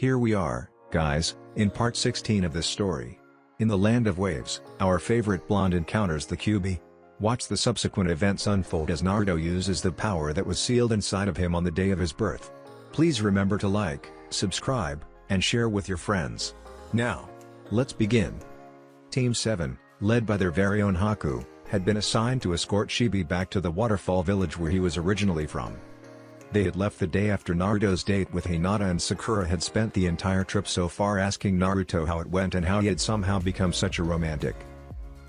Here we are, guys, in part 16 of this story. In the land of waves, our favorite blonde encounters the Kyuubi. Watch the subsequent events unfold as Naruto uses the power that was sealed inside of him on the day of his birth. Please remember to like, subscribe, and share with your friends. Now, let's begin. Team 7, led by their very own Haku, had been assigned to escort Shinobi back to the waterfall village where he was originally from. They had left the day after Naruto's date with Hinata, and Sakura had spent the entire trip so far asking Naruto how it went and how he had somehow become such a romantic.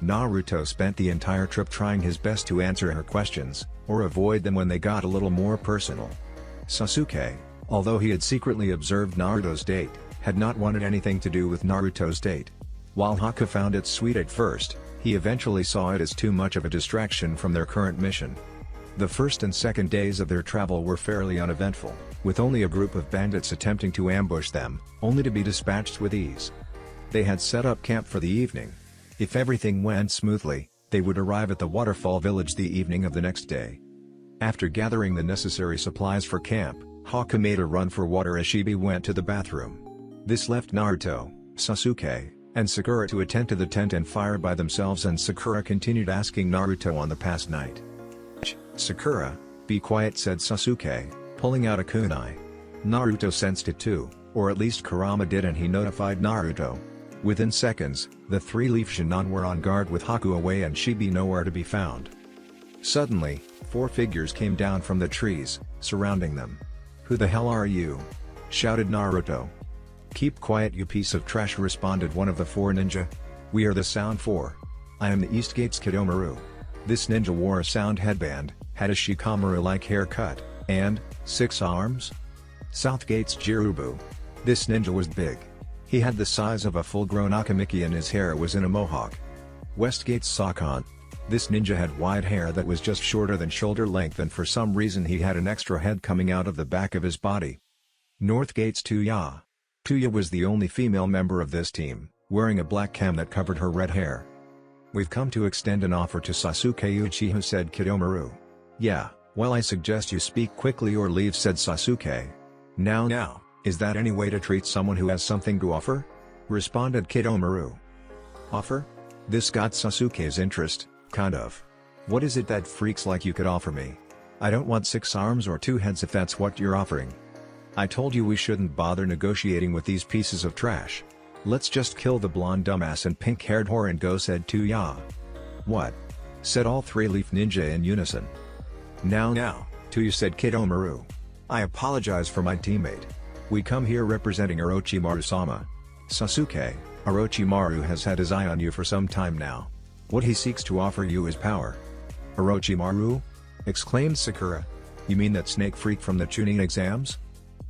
Naruto spent the entire trip trying his best to answer her questions, or avoid them when they got a little more personal. Sasuke, although he had secretly observed Naruto's date, had not wanted anything to do with Naruto's date. While Haku found it sweet at first, he eventually saw it as too much of a distraction from their current mission. The first and second days of their travel were fairly uneventful, with only a group of bandits attempting to ambush them, only to be dispatched with ease. They had set up camp for the evening. If everything went smoothly, they would arrive at the waterfall village the evening of the next day. After gathering the necessary supplies for camp, Haku made a run for water as Shinobi went to the bathroom. This left Naruto, Sasuke, and Sakura to attend to the tent and fire by themselves, and Sakura continued asking Naruto on the past night. Sakura, be quiet, said Sasuke, pulling out a kunai. Naruto sensed it too, or at least Kurama did, and he notified Naruto. Within seconds, the three-leaf Shinnon were on guard with Haku away and Shinobi nowhere to be found. Suddenly, four figures came down from the trees, surrounding them. "Who the hell are you?" shouted Naruto. "Keep quiet, you piece of trash," responded one of the four ninja. "We are the Sound Four. I am the Eastgate's Kidomaru." This ninja wore a sound headband, had a Shikamaru-like haircut, and 6 arms? Southgate's Jirubu. This ninja was big. He had the size of a full-grown Akamiki and his hair was in a mohawk. Westgate's Sakon. This ninja had wide hair that was just shorter than shoulder length, and for some reason he had an extra head coming out of the back of his body. Northgate's Tuya. Tuya was the only female member of this team, wearing a black cam that covered her red hair. "We've come to extend an offer to Sasuke Uchiha," said Kidomaru. "Yeah, well, I suggest you speak quickly or leave," said Sasuke. Now, is that any way to treat someone who has something to offer?" responded Kidomaru. "Offer?" This got Sasuke's interest, kind of. "What is it that freaks like you could offer me? I don't want 6 arms or 2 heads if that's what you're offering. I told you we shouldn't bother negotiating with these pieces of trash. Let's just kill the blonde dumbass and pink-haired whore and go," said Tuya. "What?" said all three-leaf ninja in unison. Now, Tuya, said Kidomaru. "I apologize for my teammate. We come here representing Orochimaru-sama. Sasuke, Orochimaru has had his eye on you for some time now. What he seeks to offer you is power." "Orochimaru?" exclaimed Sakura. "You mean that snake freak from the Chunin exams?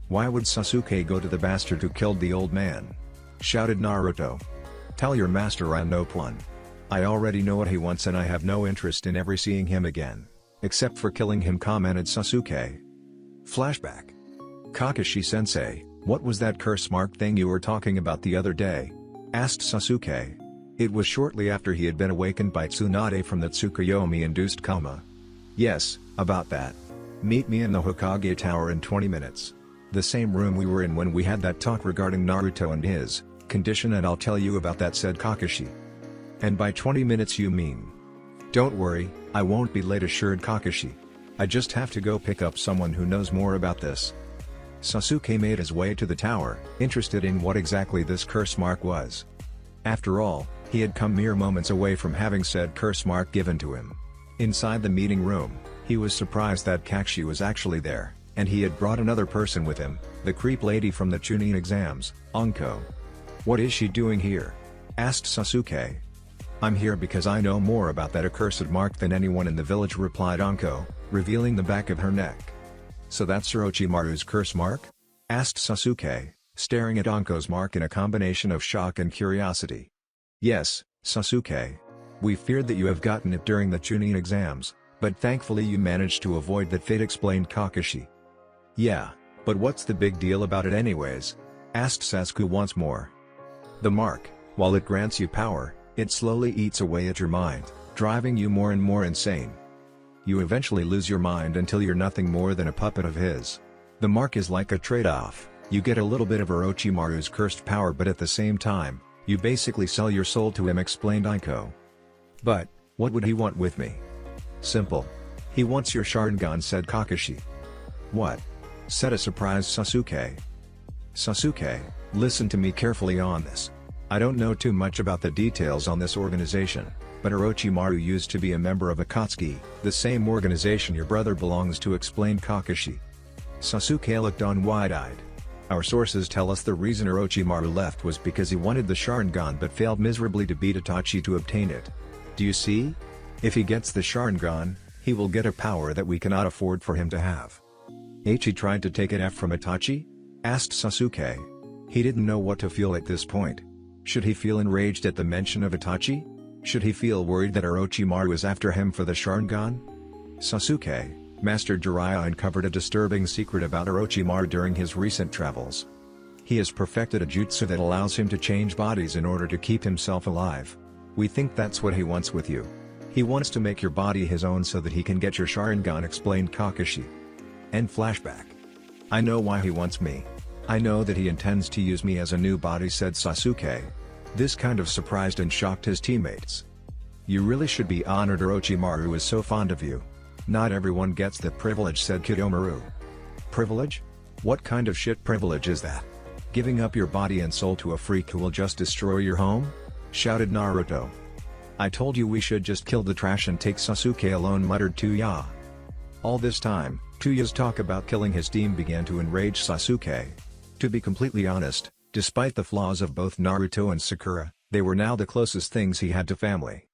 Why would Sasuke go to the bastard who killed the old man?" shouted Naruto. "Tell your master I'm no pawn. I already know what he wants and I have no interest in ever seeing him again, except for killing him," commented Sasuke. Flashback. "Kakashi-sensei, what was that curse mark thing you were talking about the other day?" asked Sasuke. It was shortly after he had been awakened by Tsunade from the Tsukuyomi-induced coma. "Yes, about that. Meet me in the Hokage Tower in 20 minutes. The same room we were in when we had that talk regarding Naruto and his condition, and I'll tell you about that," said Kakashi. "And by 20 minutes you mean?" "Don't worry, I won't be late," assured Kakashi. "I just have to go pick up someone who knows more about this." Sasuke made his way to the tower, interested in what exactly this curse mark was. After all, he had come mere moments away from having said curse mark given to him. Inside the meeting room, he was surprised that Kakashi was actually there, and he had brought another person with him, the creep lady from the Chunin exams, Anko. "What is she doing here?" asked Sasuke. "I'm here because I know more about that accursed mark than anyone in the village," replied Anko, revealing the back of her neck. "So that's Orochimaru's curse mark?" asked Sasuke, staring at Anko's mark in a combination of shock and curiosity. "Yes, Sasuke. We feared that you have gotten it during the Chunin exams, but thankfully you managed to avoid that fate," explained Kakashi. "Yeah, but what's the big deal about it anyways?" asked Sasuke once more. "The mark, while it grants you power, it slowly eats away at your mind, driving you more and more insane. You eventually lose your mind until you're nothing more than a puppet of his. The mark is like a trade-off, You get a little bit of Orochimaru's cursed power, but at the same time, you basically sell your soul to him," explained Aiko. "But, what would he want with me?" "Simple. He wants your Sharingan," said Kakashi. "What?" said a surprised Sasuke. "Sasuke, listen to me carefully on this. I don't know too much about the details on this organization, but Orochimaru used to be a member of Akatsuki, the same organization your brother belongs to," explained Kakashi. Sasuke looked on wide-eyed. "Our sources tell us the reason Orochimaru left was because he wanted the Sharingan but failed miserably to beat Itachi to obtain it. Do you see? If he gets the Sharingan, he will get a power that we cannot afford for him to have." "He tried to take it from Itachi?" asked Sasuke. He didn't know what to feel at this point. Should he feel enraged at the mention of Itachi? Should he feel worried that Orochimaru is after him for the Sharingan? Sasuke, Master Jiraiya uncovered a disturbing secret about Orochimaru during his recent travels. He has perfected a jutsu that allows him to change bodies in order to keep himself alive. We think that's what he wants with you. He wants to make your body his own so that he can get your Sharingan, explained Kakashi. End flashback. "I know why he wants me. I know that he intends to use me as a new body," said Sasuke. This kind of surprised and shocked his teammates. "You really should be honored, Orochimaru is so fond of you. Not everyone gets that privilege," said Kidomaru. "Privilege? What kind of shit privilege is that? Giving up your body and soul to a freak who will just destroy your home?" shouted Naruto. "I told you we should just kill the trash and take Sasuke alone," muttered Tuya. All this time, Tuya's talk about killing his team began to enrage Sasuke. To be completely honest, despite the flaws of both Naruto and Sakura, they were now the closest things he had to family.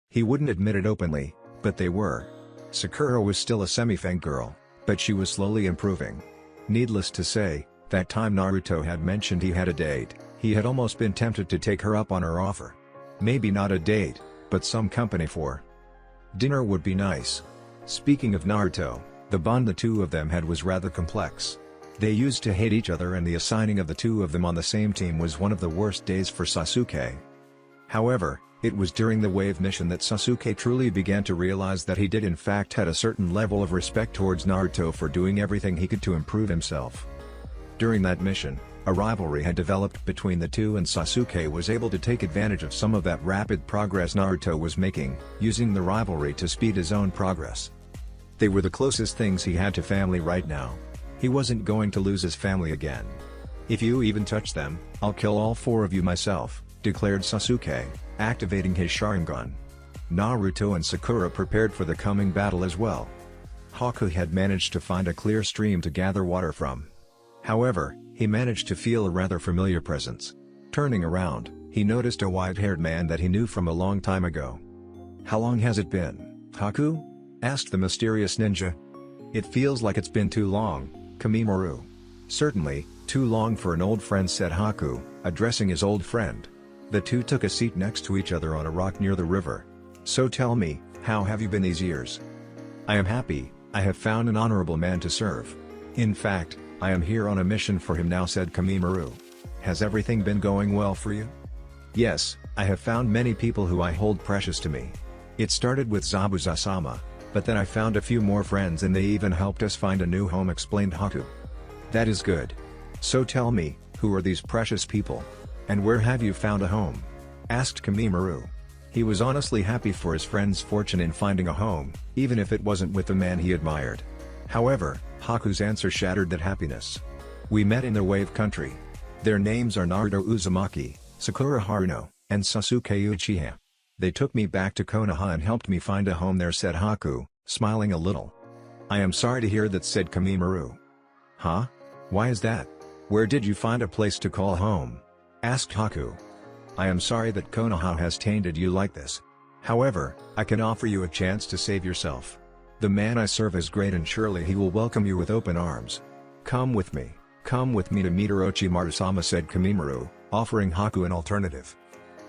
He wouldn't admit it openly, but they were. Sakura was still a semi-fangirl, but she was slowly improving. Needless to say, that time Naruto had mentioned he had a date, he had almost been tempted to take her up on her offer. Maybe not a date, but some company for dinner would be nice. Speaking of Naruto, the bond the two of them had was rather complex. They used to hate each other, and the assigning of the two of them on the same team was one of the worst days for Sasuke. However, it was during the wave mission that Sasuke truly began to realize that he did in fact had a certain level of respect towards Naruto for doing everything he could to improve himself. During that mission, a rivalry had developed between the two, and Sasuke was able to take advantage of some of that rapid progress Naruto was making, using the rivalry to speed his own progress. They were the closest things he had to family right now. He wasn't going to lose his family again. "If you even touch them, I'll kill all four of you myself," declared Sasuke, activating his Sharingan. Naruto and Sakura prepared for the coming battle as well. Hokage had managed to find a clear stream to gather water from. However, he managed to feel a rather familiar presence. Turning around, he noticed a white-haired man that he knew from a long time ago. "How long has it been, Haku?" asked the mysterious ninja. "It feels like it's been too long, Kamimaru." "Certainly, too long for an old friend," said Haku, addressing his old friend. The two took a seat next to each other on a rock near the river. "So tell me, how have you been these years?" "I am happy. I have found an honorable man to serve. In fact, I am here on a mission for him now," said Kamimaru. "Has everything been going well for you?" "Yes, I have found many people who I hold precious to me. It started with Zabuza-sama, but then I found a few more friends and they even helped us find a new home," explained Haku. "That is good. So tell me, who are these precious people? And where have you found a home?" asked Kamimaru. He was honestly happy for his friend's fortune in finding a home, even if it wasn't with the man he admired. However, Haku's answer shattered that happiness. "We met in the Wave Country. Their names are Naruto Uzumaki, Sakura Haruno, and Sasuke Uchiha. They took me back to Konoha and helped me find a home there," said Haku, smiling a little. "I am sorry to hear that," said Kamimaru. "Huh? Why is that? Where did you find a place to call home?" asked Haku. "I am sorry that Konoha has tainted you like this. However, I can offer you a chance to save yourself. The man I serve is great and surely he will welcome you with open arms. Come with me to meet Orochimaru-sama," said Kamimaru, offering Haku an alternative.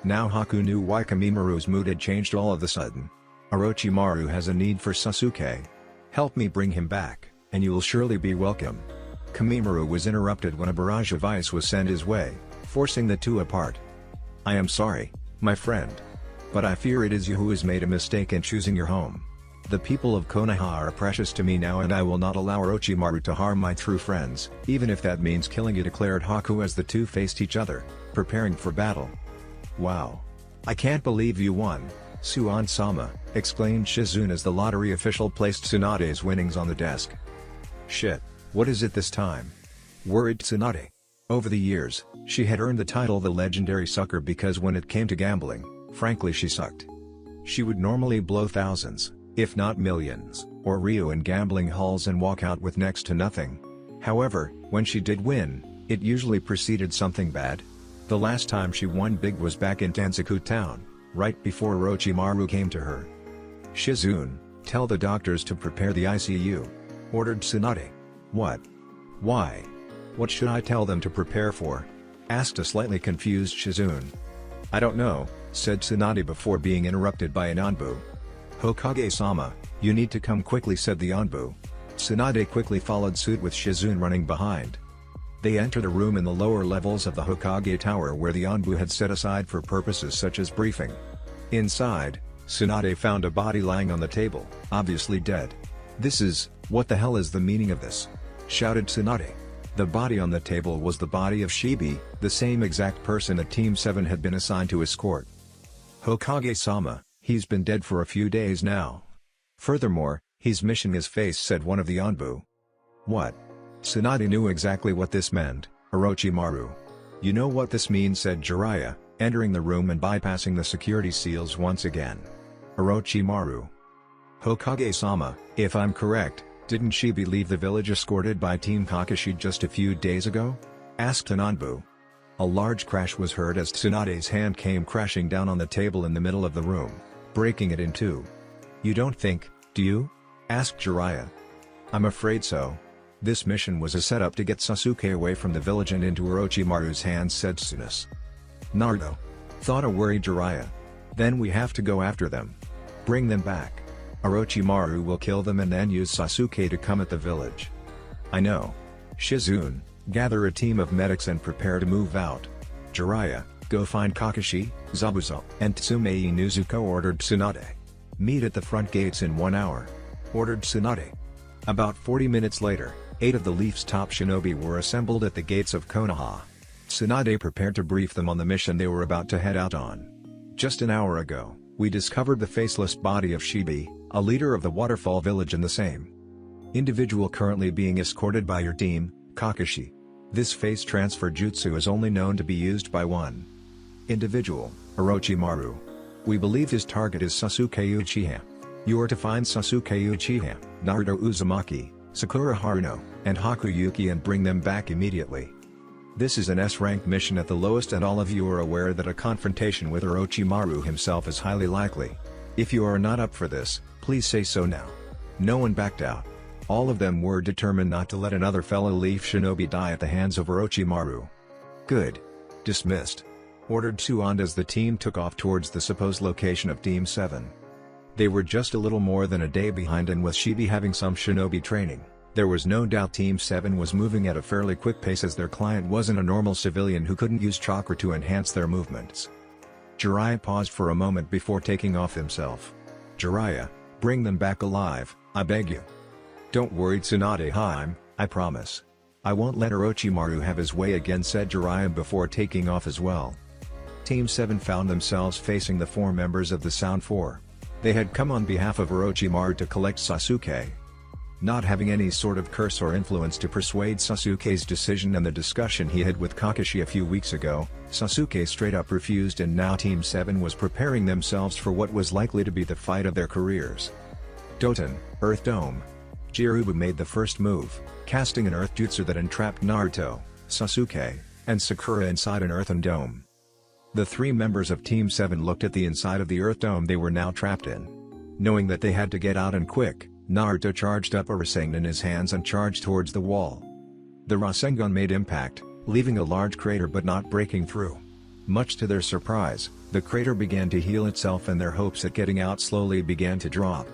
Now Haku knew why Kamimaru's mood had changed all of a sudden. Orochimaru has a need for Sasuke. Help me bring him back, and you will surely be welcome. Kamimaru was interrupted when a barrage of ice was sent his way, forcing the two apart. "I am sorry, my friend. But I fear it is you who has made a mistake in choosing your home. The people of Konoha are precious to me now, and I will not allow Orochimaru to harm my true friends, even if that means killing you," declared Haku as the two faced each other, preparing for battle. "Wow! I can't believe you won, Suan-sama," exclaimed Shizune as the lottery official placed Tsunade's winnings on the desk. "Shit, what is it this time?" worried Tsunade. Over the years, she had earned the title the legendary sucker because when it came to gambling, frankly she sucked. She would normally blow thousands, if not millions, or Ryu in gambling halls and walk out with next to nothing. However, when she did win, it usually preceded something bad. The last time she won big was back in Tanzaku Town, right before Orochimaru came to her. "Shizune, tell the doctors to prepare the ICU," ordered Tsunade. "What? Why? What should I tell them to prepare for?" asked a slightly confused Shizune. "I don't know," said Tsunade before being interrupted by an Anbu. "Hokage-sama, you need to come quickly," said the Anbu. Tsunade quickly followed suit with Shizune running behind. They entered a room in the lower levels of the Hokage Tower where the Anbu had set aside for purposes such as briefing. Inside, Tsunade found a body lying on the table, obviously dead. What the hell is the meaning of this?" shouted Tsunade. The body on the table was the body of Shibi, the same exact person that Team 7 had been assigned to escort. "Hokage-sama, he's been dead for a few days now. Furthermore, he's missing his face," said one of the Anbu. "What?" Tsunade knew exactly what this meant. "Orochimaru. You know what this means," said Jiraiya, entering the room and bypassing the security seals once again. "Orochimaru. Hokage-sama, if I'm correct, didn't Shibi leave the village escorted by Team Kakashi just a few days ago?" asked an Anbu. A large crash was heard as Tsunade's hand came crashing down on the table in the middle of the room, breaking it in two. "You don't think, do you?" asked Jiraiya. "I'm afraid so. This mission was a setup to get Sasuke away from the village and into Orochimaru's hands," said Tsunas. "Naruto. Thought a worried Jiraiya. Then we have to go after them. Bring them back. Orochimaru will kill them and then use Sasuke to come at the village." "I know. Shizune, gather a team of medics and prepare to move out. Jiraiya, go find Kakashi, Zabuza, and Tsume Inuzuka," ordered Tsunade. "Meet at the front gates in 1 hour," ordered Tsunade. About 40 minutes later, 8 of the Leaf's top shinobi were assembled at the gates of Konoha. Tsunade prepared to brief them on the mission they were about to head out on. "Just an hour ago, we discovered the faceless body of Shibi, a leader of the Waterfall Village and the same individual currently being escorted by your team, Kakashi. This face transfer jutsu is only known to be used by one individual, Orochimaru. We believe his target is Sasuke Uchiha. You are to find Sasuke Uchiha, Naruto Uzumaki, Sakura Haruno, and Hakuyuki and bring them back immediately. This is an S-rank mission at the lowest, and all of you are aware that a confrontation with Orochimaru himself is highly likely. If you are not up for this, please say so now." No one backed out. All of them were determined not to let another fellow Leaf shinobi die at the hands of Orochimaru. "Good. Dismissed," ordered Tsuan as the team took off towards the supposed location of Team 7. They were just a little more than a day behind, and with Shibi having some shinobi training, there was no doubt Team 7 was moving at a fairly quick pace as their client wasn't a normal civilian who couldn't use chakra to enhance their movements. Jiraiya paused for a moment before taking off himself. "Jiraiya, bring them back alive, I beg you." "Don't worry Tsunade-hime, I promise. I won't let Orochimaru have his way again," said Jiraiya before taking off as well. Team 7 found themselves facing the 4 members of the Sound 4. They had come on behalf of Orochimaru to collect Sasuke. Not having any sort of curse or influence to persuade Sasuke's decision and the discussion he had with Kakashi a few weeks ago, Sasuke straight up refused, and now Team 7 was preparing themselves for what was likely to be the fight of their careers. Doton, Earth Dome. Jirubu made the first move, casting an Earth Jutsu that entrapped Naruto, Sasuke, and Sakura inside an earthen dome. The 3 members of Team 7 looked at the inside of the Earth Dome they were now trapped in. Knowing that they had to get out and quick, Naruto charged up a Rasengan in his hands and charged towards the wall. The Rasengan made impact, leaving a large crater but not breaking through. Much to their surprise, the crater began to heal itself and their hopes at getting out slowly began to drop.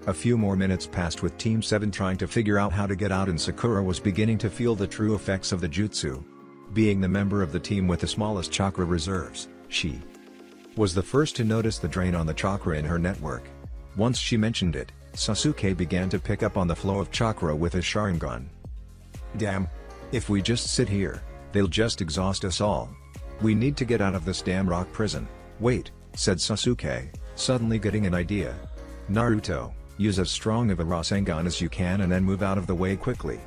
A few more minutes passed with Team 7 trying to figure out how to get out, and Sakura was beginning to feel the true effects of the jutsu. Being the member of the team with the smallest chakra reserves, she was the first to notice the drain on the chakra in her network. Once she mentioned it, Sasuke began to pick up on the flow of chakra with his Sharingan. Damn! If we just sit here, they'll just exhaust us all. We need to get out of this damn rock prison. Wait, said Sasuke, suddenly getting an idea. Naruto, use as strong of a Rasengan as you can and then move out of the way quickly.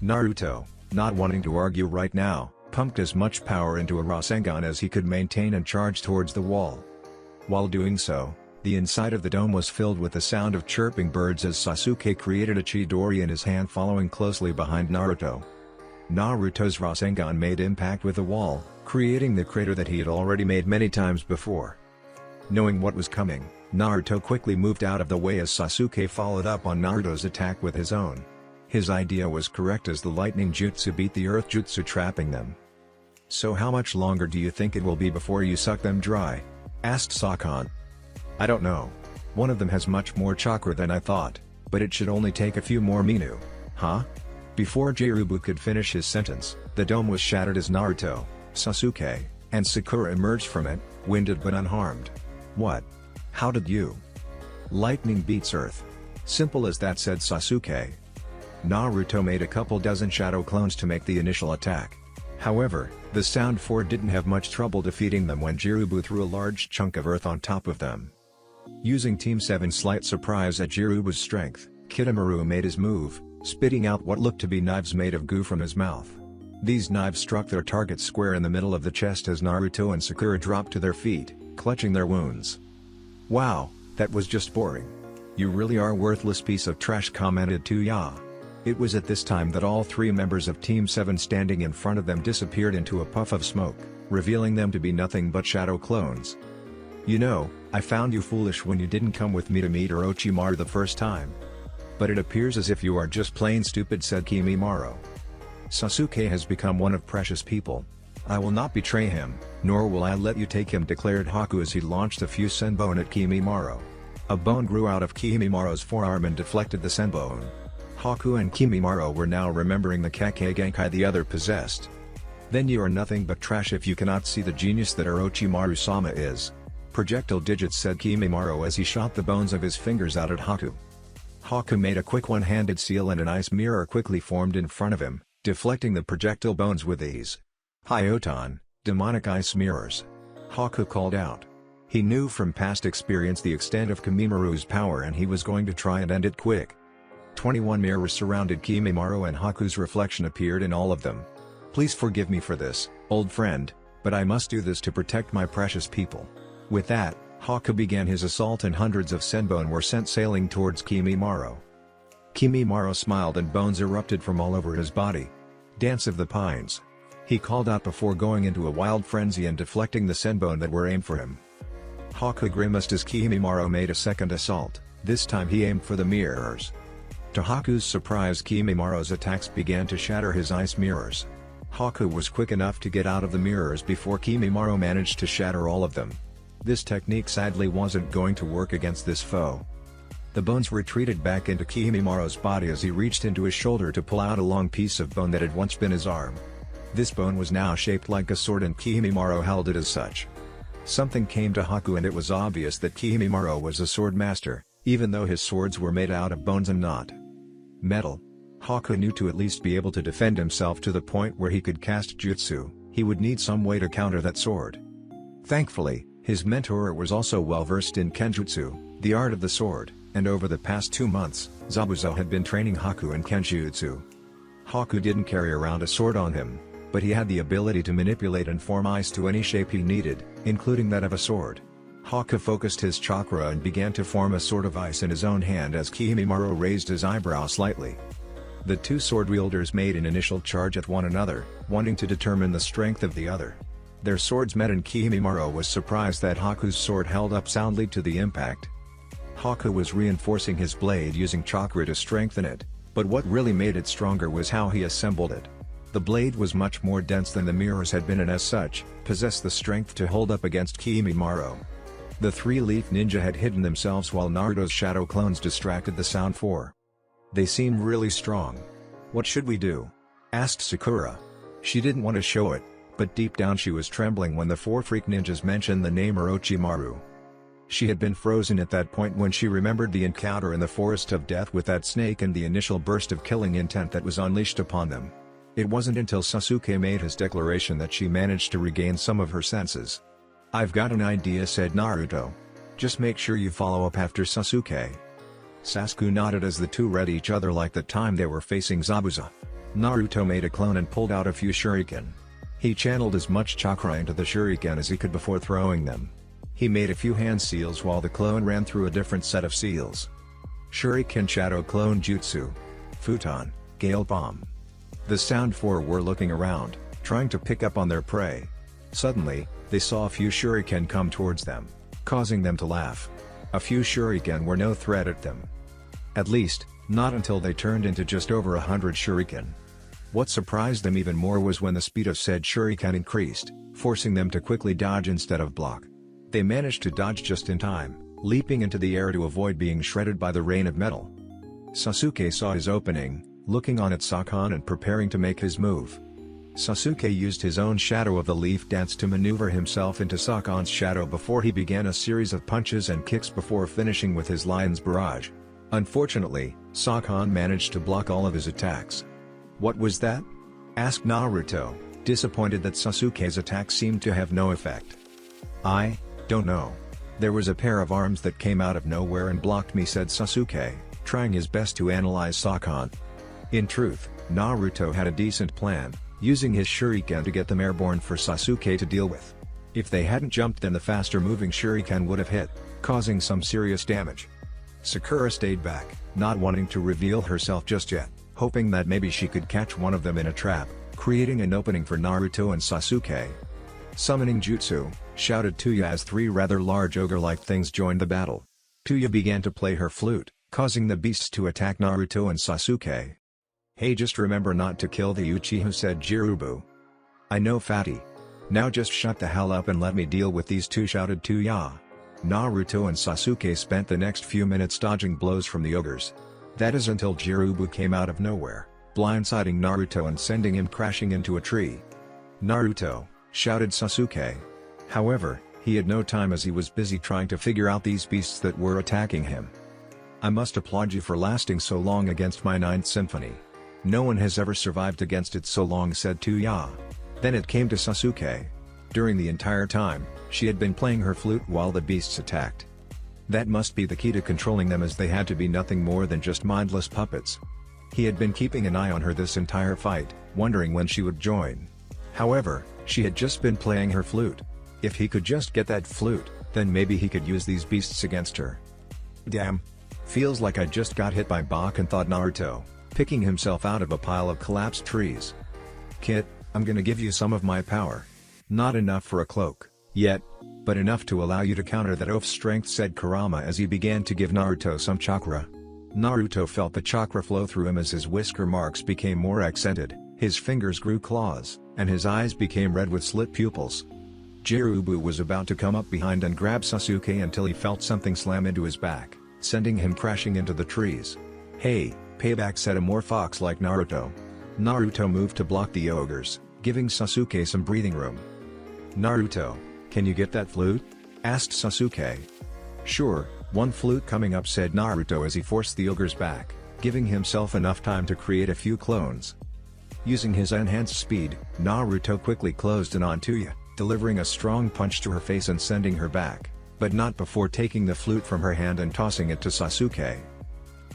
Naruto, not wanting to argue right now, pumped as much power into a Rasengan as he could maintain and charged towards the wall. While doing so, the inside of the dome was filled with the sound of chirping birds as Sasuke created a Chidori in his hand, following closely behind Naruto. Naruto's Rasengan made impact with the wall, creating the crater that he had already made many times before. Knowing what was coming, Naruto quickly moved out of the way as Sasuke followed up on Naruto's attack with his own. His idea was correct as the lightning jutsu beat the earth jutsu, trapping them. So how much longer do you think it will be before you suck them dry? Asked Sakan. I don't know. One of them has much more chakra than I thought, but it should only take a few more Minu. Huh? Before Jirubu could finish his sentence, the dome was shattered as Naruto, Sasuke, and Sakura emerged from it, winded but unharmed. What? How did you? Lightning beats earth. Simple as that, said Sasuke. Naruto made a couple dozen shadow clones to make the initial attack. However, the Sound Four didn't have much trouble defeating them when Jirubu threw a large chunk of earth on top of them. Using Team 7's slight surprise at Jirubu's strength, Kitamura made his move, spitting out what looked to be knives made of goo from his mouth. These knives struck their target square in the middle of the chest as Naruto and Sakura dropped to their feet, clutching their wounds. Wow, that was just boring. You really are a worthless piece of trash, commented Tuya. It was at this time that all three members of Team 7 standing in front of them disappeared into a puff of smoke, revealing them to be nothing but shadow clones. You know, I found you foolish when you didn't come with me to meet Orochimaru the first time. But it appears as if you are just plain stupid, said Kimimaro. Sasuke has become one of precious people. I will not betray him, nor will I let you take him, declared Haku as he launched a few senbon at Kimimaro. A bone grew out of Kimimaro's forearm and deflected the senbon. Haku and Kimimaro were now remembering the Kekkei Genkai the other possessed. Then you are nothing but trash if you cannot see the genius that Orochimaru-sama is. Projectile digits, said Kimimaro as he shot the bones of his fingers out at Haku. Haku made a quick one-handed seal and an ice mirror quickly formed in front of him, deflecting the projectile bones with ease. Hyoton, demonic ice mirrors. Haku called out. He knew from past experience the extent of Kimimaru's power and he was going to try and end it quick. 21 mirrors surrounded Kimimaro and Haku's reflection appeared in all of them. Please forgive me for this, old friend, but I must do this to protect my precious people. With that, Haku began his assault and hundreds of senbon were sent sailing towards Kimimaro. Kimimaro smiled and bones erupted from all over his body. Dance of the Pines. He called out before going into a wild frenzy and deflecting the senbon that were aimed for him. Haku grimaced as Kimimaro made a second assault, this time he aimed for the mirrors. To Haku's surprise, Kimimaro's attacks began to shatter his ice mirrors. Haku was quick enough to get out of the mirrors before Kimimaro managed to shatter all of them. This technique sadly wasn't going to work against this foe. The bones retreated back into Kimimaro's body as he reached into his shoulder to pull out a long piece of bone that had once been his arm. This bone was now shaped like a sword and Kimimaro held it as such. Something came to Haku and it was obvious that Kimimaro was a sword master, even though his swords were made out of bones and not metal. Haku knew to at least be able to defend himself to the point where he could cast jutsu, he would need some way to counter that sword. Thankfully, his mentor was also well versed in kenjutsu, the art of the sword, and over the past 2 months, Zabuza had been training Haku in kenjutsu. Haku didn't carry around a sword on him, but he had the ability to manipulate and form ice to any shape he needed, including that of a sword. Haku focused his chakra and began to form a sword of ice in his own hand as Kimimaro raised his eyebrow slightly. The two sword wielders made an initial charge at one another, wanting to determine the strength of the other. Their swords met and Kimimaro was surprised that Haku's sword held up soundly to the impact. Haku was reinforcing his blade using chakra to strengthen it, but what really made it stronger was how he assembled it. The blade was much more dense than the mirrors had been and as such, possessed the strength to hold up against Kimimaro. The three-leaf ninja had hidden themselves while Naruto's shadow clones distracted the Sound Four. They seemed really strong. What should we do? Asked Sakura. She didn't want to show it, but deep down she was trembling when the four freak ninjas mentioned the name Orochimaru. She had been frozen at that point when she remembered the encounter in the Forest of Death with that snake and the initial burst of killing intent that was unleashed upon them. It wasn't until Sasuke made his declaration that she managed to regain some of her senses. "I've got an idea," said Naruto. "Just make sure you follow up after Sasuke." Sasuke nodded as the two read each other like the time they were facing Zabuza. Naruto made a clone and pulled out a few shuriken. He channeled as much chakra into the shuriken as he could before throwing them. He made a few hand seals while the clone ran through a different set of seals. Shuriken Shadow Clone Jutsu. Futon, Gale Bomb. The Sound Four were looking around, trying to pick up on their prey. Suddenly, they saw a few shuriken come towards them, causing them to laugh. A few shuriken were no threat at them. At least, not until they turned into just over 100 shuriken. What surprised them even more was when the speed of said shuriken increased, forcing them to quickly dodge instead of block. They managed to dodge just in time, leaping into the air to avoid being shredded by the rain of metal. Sasuke saw his opening, looking on at Sakon and preparing to make his move. Sasuke used his own Shadow of the Leaf dance to maneuver himself into Sakon's shadow before he began a series of punches and kicks before finishing with his Lion's Barrage. Unfortunately, Sakon managed to block all of his attacks. "What was that?" asked Naruto, disappointed that Sasuke's attack seemed to have no effect. "I don't know. There was a pair of arms that came out of nowhere and blocked me," said Sasuke, trying his best to analyze Sakon. In truth, Naruto had a decent plan, using his shuriken to get them airborne for Sasuke to deal with. If they hadn't jumped, then the faster moving shuriken would have hit, causing some serious damage. Sakura stayed back, not wanting to reveal herself just yet, hoping that maybe she could catch one of them in a trap, creating an opening for Naruto and Sasuke. "Summoning Jutsu," shouted Tuya as three rather large ogre-like things joined the battle. Tuya began to play her flute, causing the beasts to attack Naruto and Sasuke. "Hey, just remember not to kill the Uchiha," said Jirubu. "I know, fatty. Now just shut the hell up and let me deal with these two," shouted Tuya. Naruto and Sasuke spent the next few minutes dodging blows from the ogres. That is until Jirubu came out of nowhere, blindsiding Naruto and sending him crashing into a tree. "Naruto!" shouted Sasuke. However, he had no time as he was busy trying to figure out these beasts that were attacking him. "I must applaud you for lasting so long against my 9th symphony. No one has ever survived against it so long," said Tuya. Then it came to Sasuke. During the entire time, she had been playing her flute while the beasts attacked. That must be the key to controlling them, as they had to be nothing more than just mindless puppets. He had been keeping an eye on her this entire fight, wondering when she would join. However, she had just been playing her flute. If he could just get that flute, then maybe he could use these beasts against her. "Damn. Feels like I just got hit by Bakken," thought Naruto, picking himself out of a pile of collapsed trees. "Kid, I'm gonna give you some of my power. Not enough for a cloak, yet, but enough to allow you to counter that oaf's strength," said Kurama as he began to give Naruto some chakra. Naruto felt the chakra flow through him as his whisker marks became more accented, his fingers grew claws, and his eyes became red with slit pupils. Jirubu was about to come up behind and grab Sasuke until he felt something slam into his back, sending him crashing into the trees. "Hey, payback," said a more fox like Naruto. Naruto moved to block the ogres, giving Sasuke some breathing room. "Naruto, can you get that flute?" asked Sasuke. "Sure, one flute coming up," said Naruto as he forced the ogres back, giving himself enough time to create a few clones. Using his enhanced speed, Naruto quickly closed in on Tuya, delivering a strong punch to her face and sending her back, but not before taking the flute from her hand and tossing it to Sasuke.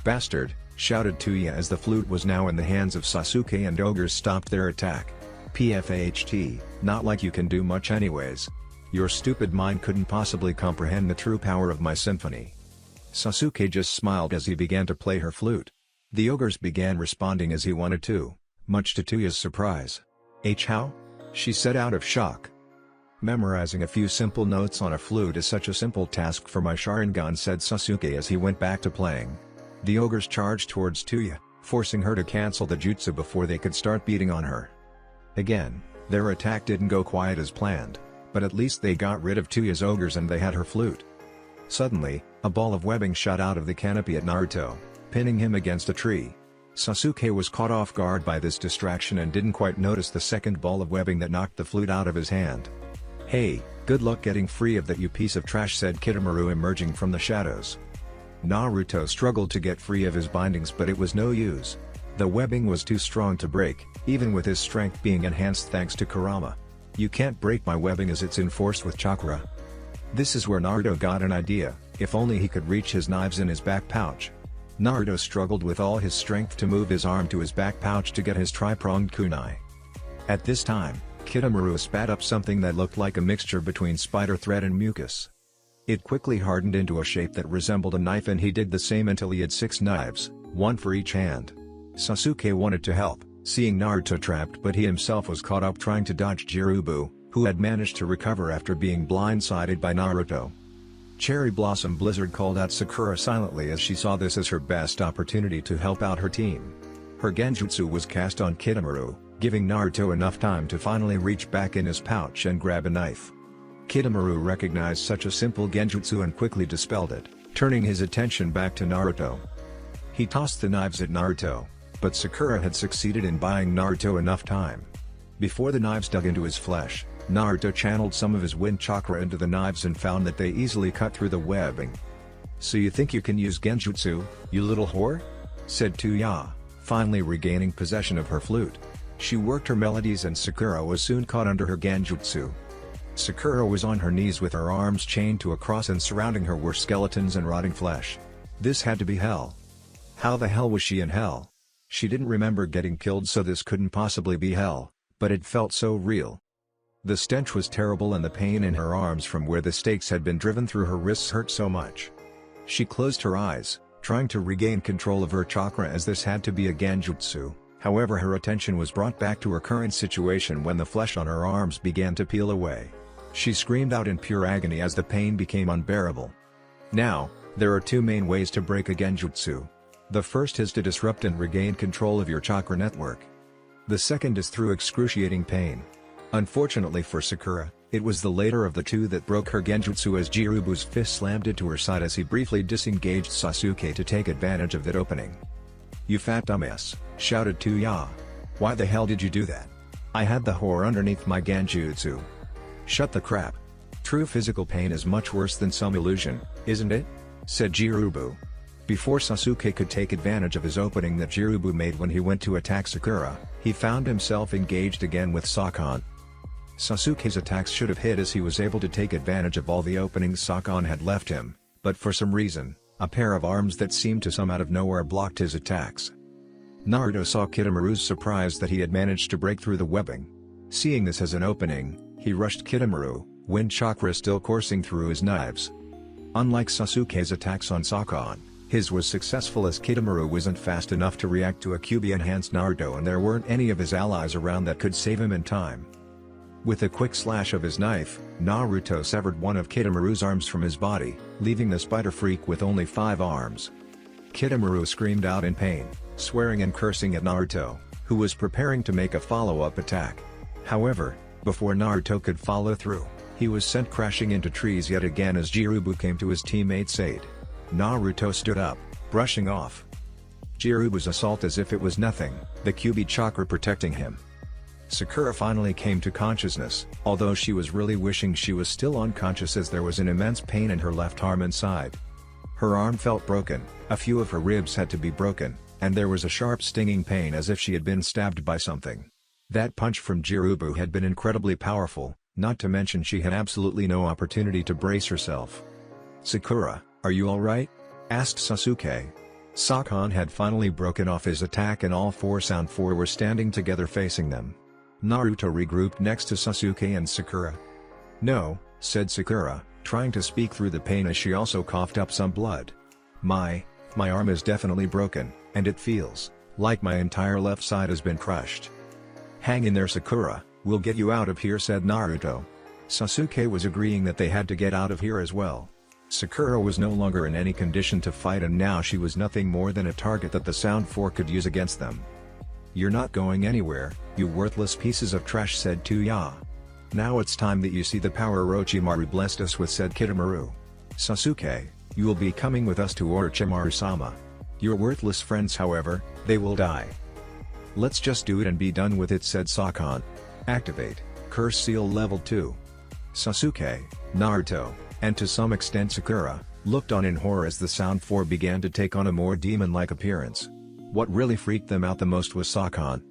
"Bastard!" shouted Tuya as the flute was now in the hands of Sasuke and ogres stopped their attack. "Pfaht, not like you can do much anyways. Your stupid mind couldn't possibly comprehend the true power of my symphony." Sasuke just smiled as he began to play her flute. The ogres began responding as he wanted to, much to Tuya's surprise. "How?" she said out of shock. "Memorizing a few simple notes on a flute is such a simple task for my Sharingan," said Sasuke as he went back to playing. The ogres charged towards Tuya, forcing her to cancel the jutsu before they could start beating on her. Again, their attack didn't go quite as planned, but at least they got rid of Tuya's ogres and they had her flute. Suddenly, a ball of webbing shot out of the canopy at Naruto, pinning him against a tree. Sasuke was caught off guard by this distraction and didn't quite notice the second ball of webbing that knocked the flute out of his hand. "Hey, "Good luck getting free of that, you piece of trash," said Kitamaru, emerging from the shadows. Naruto struggled to get free of his bindings, but it was no use. The webbing was too strong to break, even with his strength being enhanced thanks to Kurama. "You can't break my webbing as it's enforced with chakra." This is where Naruto got an idea. If only he could reach his knives in his back pouch. Naruto struggled with all his strength to move his arm to his back pouch to get his tri-pronged kunai. At this time, Kitamaru spat up something that looked like a mixture between spider thread and mucus. It quickly hardened into a shape that resembled a knife, and he did the same until he had 6 knives, 1 for each hand. Sasuke wanted to help, seeing Naruto trapped, but he himself was caught up trying to dodge Jirubu, who had managed to recover after being blindsided by Naruto. Cherry Blossom Blizzard called out Sakura silently as she saw this as her best opportunity to help out her team. Her genjutsu was cast on Kitamaru, giving Naruto enough time to finally reach back in his pouch and grab a knife. Kitamaru recognized such a simple genjutsu and quickly dispelled it, turning his attention back to Naruto. He tossed the knives at Naruto, but Sakura had succeeded in buying Naruto enough time. Before the knives dug into his flesh, Naruto channeled some of his wind chakra into the knives and found that they easily cut through the webbing. "So you think you can use genjutsu, you little whore?" said Tuya, finally regaining possession of her flute. She worked her melodies and Sakura was soon caught under her genjutsu. Sakura was on her knees with her arms chained to a cross, and surrounding her were skeletons and rotting flesh. This had to be hell. How the hell was she in hell? She didn't remember getting killed, so this couldn't possibly be hell, but it felt so real. The stench was terrible, and the pain in her arms from where the stakes had been driven through her wrists hurt so much. She closed her eyes, trying to regain control of her chakra, as this had to be a genjutsu. However, her attention was brought back to her current situation when the flesh on her arms began to peel away. She screamed out in pure agony as the pain became unbearable. Now, there are 2 main ways to break a genjutsu. The first is to disrupt and regain control of your chakra network. The second is through excruciating pain. Unfortunately for Sakura, it was the later of the two that broke her genjutsu, as Jirubu's fist slammed into her side as he briefly disengaged Sasuke to take advantage of that opening. "You fat dumbass," shouted Tuya. "Why the hell did you do that? I had the whore underneath my genjutsu." "Shut the crap. True physical pain is much worse than some illusion, isn't it?" said Jirubu. Before Sasuke could take advantage of his opening that Jirubu made when he went to attack Sakura, he found himself engaged again with Sakon. Sasuke's attacks should have hit, as he was able to take advantage of all the openings Sakon had left him, but for some reason, a pair of arms that seemed to come out of nowhere blocked his attacks. Naruto saw Kitamaru's surprise that he had managed to break through the webbing. Seeing this as an opening, he rushed Kitamaru, wind chakra still coursing through his knives. Unlike Sasuke's attacks on Sakon, his was successful, as Kitamaru wasn't fast enough to react to a Kyuubi-enhanced Naruto, and there weren't any of his allies around that could save him in time. With a quick slash of his knife, Naruto severed one of Kitamaru's arms from his body, leaving the spider freak with only 5 arms. Kitamaru screamed out in pain, swearing and cursing at Naruto, who was preparing to make a follow-up attack. However, before Naruto could follow through, he was sent crashing into trees yet again as Jirubu came to his teammate's aid. Naruto stood up, brushing off Jirubu's assault as if it was nothing, the Kyuubi chakra protecting him. Sakura finally came to consciousness, although she was really wishing she was still unconscious, as there was an immense pain in her left arm and side. Her arm felt broken, a few of her ribs had to be broken, and there was a sharp stinging pain as if she had been stabbed by something. That punch from Jirubu had been incredibly powerful, not to mention she had absolutely no opportunity to brace herself. "Sakura, are you alright?" asked Sasuke. Sakon had finally broken off his attack, and all 4 were standing together facing them. Naruto regrouped next to Sasuke and Sakura. "No," said Sakura, trying to speak through the pain as she also coughed up some blood. My arm is definitely broken, and it feels like my entire left side has been crushed." "Hang in there, Sakura, we'll get you out of here," said Naruto. Sasuke was agreeing that they had to get out of here as well. Sakura was no longer in any condition to fight, and now she was nothing more than a target that the Sound 4 could use against them. "You're not going anywhere, you worthless pieces of trash," said Tuya. "Now it's time that you see the power Orochimaru blessed us with," said Kitamaru. "Sasuke, you will be coming with us to Orochimaru-sama. Your worthless friends, however, they will die." "Let's just do it and be done with it," said Sakon. "Activate Curse Seal Level 2. Sasuke, Naruto, and to some extent Sakura, looked on in horror as the Sound Four began to take on a more demon-like appearance. What really freaked them out the most was Sakon.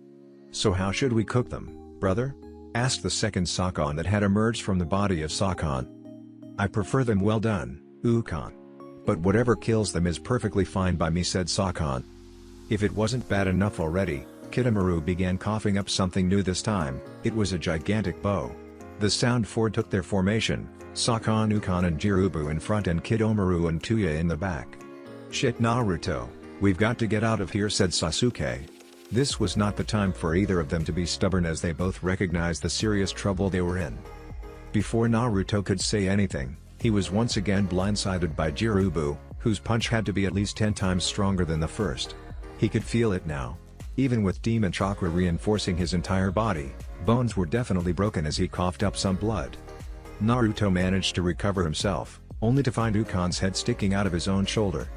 "So how should we cook them, brother?" asked the second Sakon that had emerged from the body of Sakon. "I prefer them well done, Ukon. But whatever kills them is perfectly fine by me," said Sakon. If it wasn't bad enough already, Kidomaru began coughing up something new this time. It was a gigantic bow. The Sound Four took their formation, Sakon, Ukon and Jirubu in front and Kidomaru and Tuya in the back. "Shit, Naruto, we've got to get out of here," said Sasuke. This was not the time for either of them to be stubborn as they both recognized the serious trouble they were in. Before Naruto could say anything, he was once again blindsided by Jirubu, whose punch had to be at least 10 times stronger than the first. He could feel it now. Even with demon chakra reinforcing his entire body, bones were definitely broken as he coughed up some blood. Naruto managed to recover himself, only to find Ukon's head sticking out of his own shoulder.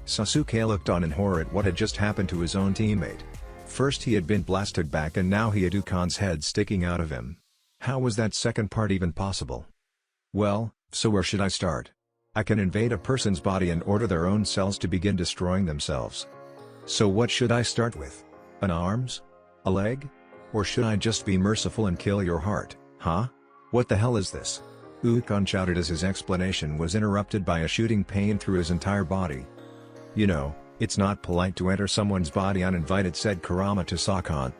Sasuke looked on in horror at what had just happened to his own teammate. First he had been blasted back and now he had Ukon's head sticking out of him. How was that second part even possible? "Well, so where should I start? I can invade a person's body and order their own cells to begin destroying themselves. So what should I start with? An arms? A leg? Or should I just be merciful and kill your heart, huh? What the hell is this?" Ukon shouted as his explanation was interrupted by a shooting pain through his entire body. "You know, it's not polite to enter someone's body uninvited," said Kurama to Sakon.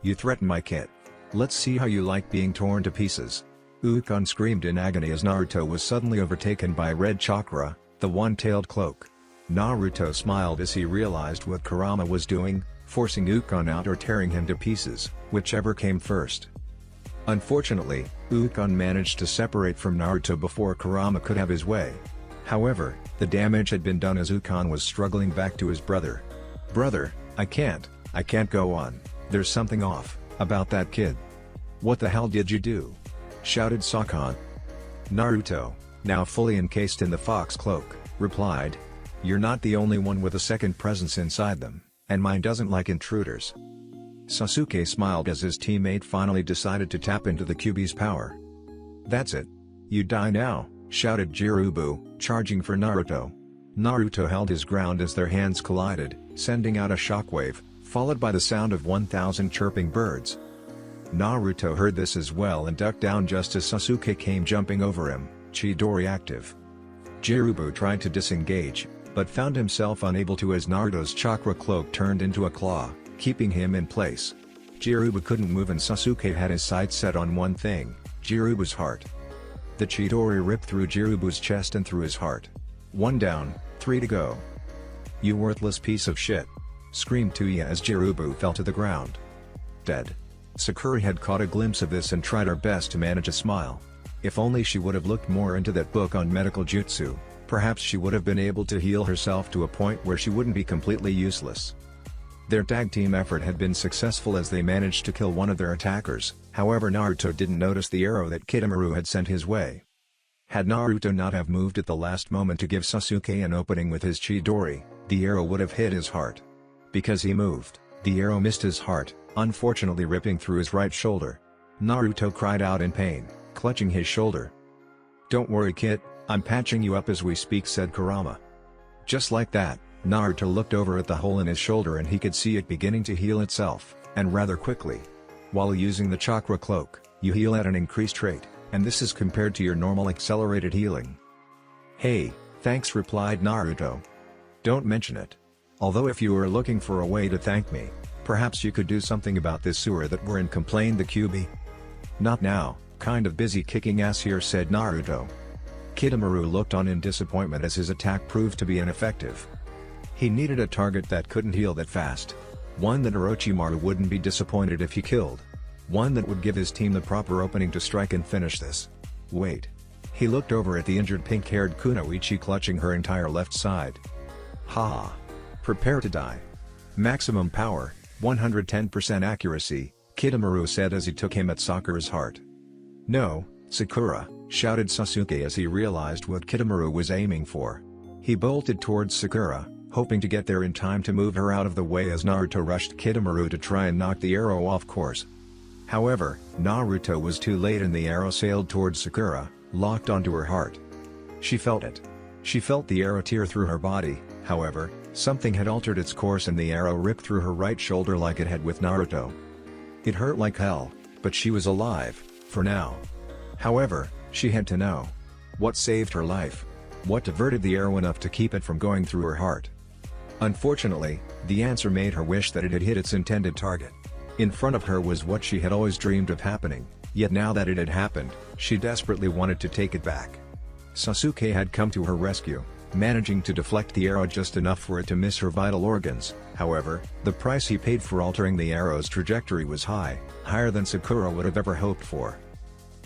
"You threaten my kid. Let's see how you like being torn to pieces." Ukon screamed in agony as Naruto was suddenly overtaken by red chakra, the one-tailed cloak. Naruto smiled as he realized what Kurama was doing, forcing Ukon out or tearing him to pieces, whichever came first. Unfortunately, Ukon managed to separate from Naruto before Kurama could have his way. However, the damage had been done as Ukon was struggling back to his brother. "Brother, I can't go on, there's something off about that kid." "What the hell did you do?" shouted Sakon. Naruto, now fully encased in the fox cloak, replied, "You're not the only one with a second presence inside them, and mine doesn't like intruders." Sasuke smiled as his teammate finally decided to tap into the Kyuubi's power. "That's it. You die now," shouted Jirubu, charging for Naruto. Naruto held his ground as their hands collided, sending out a shockwave, followed by the sound of 1,000 chirping birds. Naruto heard this as well and ducked down just as Sasuke came jumping over him, Chidori active. Jirubu tried to disengage, but found himself unable to as Naruto's chakra cloak turned into a claw, keeping him in place. Jirubu couldn't move and Sasuke had his sights set on one thing, Jirubu's heart. The Chidori ripped through Jirubu's chest and through his heart. "One down, 3 to go. You worthless piece of shit!" screamed Tuya as Jirubu fell to the ground. Dead. Sakura had caught a glimpse of this and tried her best to manage a smile. If only she would have looked more into that book on medical jutsu, perhaps she would have been able to heal herself to a point where she wouldn't be completely useless. Their tag team effort had been successful as they managed to kill one of their attackers, however Naruto didn't notice the arrow that Kidomaru had sent his way. Had Naruto not have moved at the last moment to give Sasuke an opening with his Chidori, the arrow would have hit his heart. Because he moved, the arrow missed his heart, unfortunately ripping through his right shoulder. Naruto cried out in pain, clutching his shoulder. "Don't worry kid, I'm patching you up as we speak," said Kurama. Just like that, Naruto looked over at the hole in his shoulder and he could see it beginning to heal itself, and rather quickly. While using the chakra cloak, you heal at an increased rate, and this is compared to your normal accelerated healing. "Hey, thanks," replied Naruto. "Don't mention it. Although if you were looking for a way to thank me, perhaps you could do something about this sewer that we're in," complained the Kyuubi. "Not now, kind of busy kicking ass here," said Naruto. Kidomaru looked on in disappointment as his attack proved to be ineffective. He needed a target that couldn't heal that fast. One that Orochimaru wouldn't be disappointed if he killed. One that would give his team the proper opening to strike and finish this. Wait. He looked over at the injured pink-haired Kunoichi clutching her entire left side. "Ha! Prepare to die. Maximum power, 110% accuracy," Kidomaru said as he took him at Sakura's heart. "No, Sakura," shouted Sasuke as he realized what Kidomaru was aiming for. He bolted towards Sakura, hoping to get there in time to move her out of the way as Naruto rushed Kidomaru to try and knock the arrow off course. However, Naruto was too late and the arrow sailed towards Sakura, locked onto her heart. She felt it. She felt the arrow tear through her body. However, something had altered its course and the arrow ripped through her right shoulder like it had with Naruto. It hurt like hell, but she was alive, for now. However, she had to know. What saved her life? What diverted the arrow enough to keep it from going through her heart? Unfortunately, the answer made her wish that it had hit its intended target. In front of her was what she had always dreamed of happening, yet now that it had happened, she desperately wanted to take it back. Sasuke had come to her rescue, managing to deflect the arrow just enough for it to miss her vital organs. However, the price he paid for altering the arrow's trajectory was high, higher than Sakura would have ever hoped for.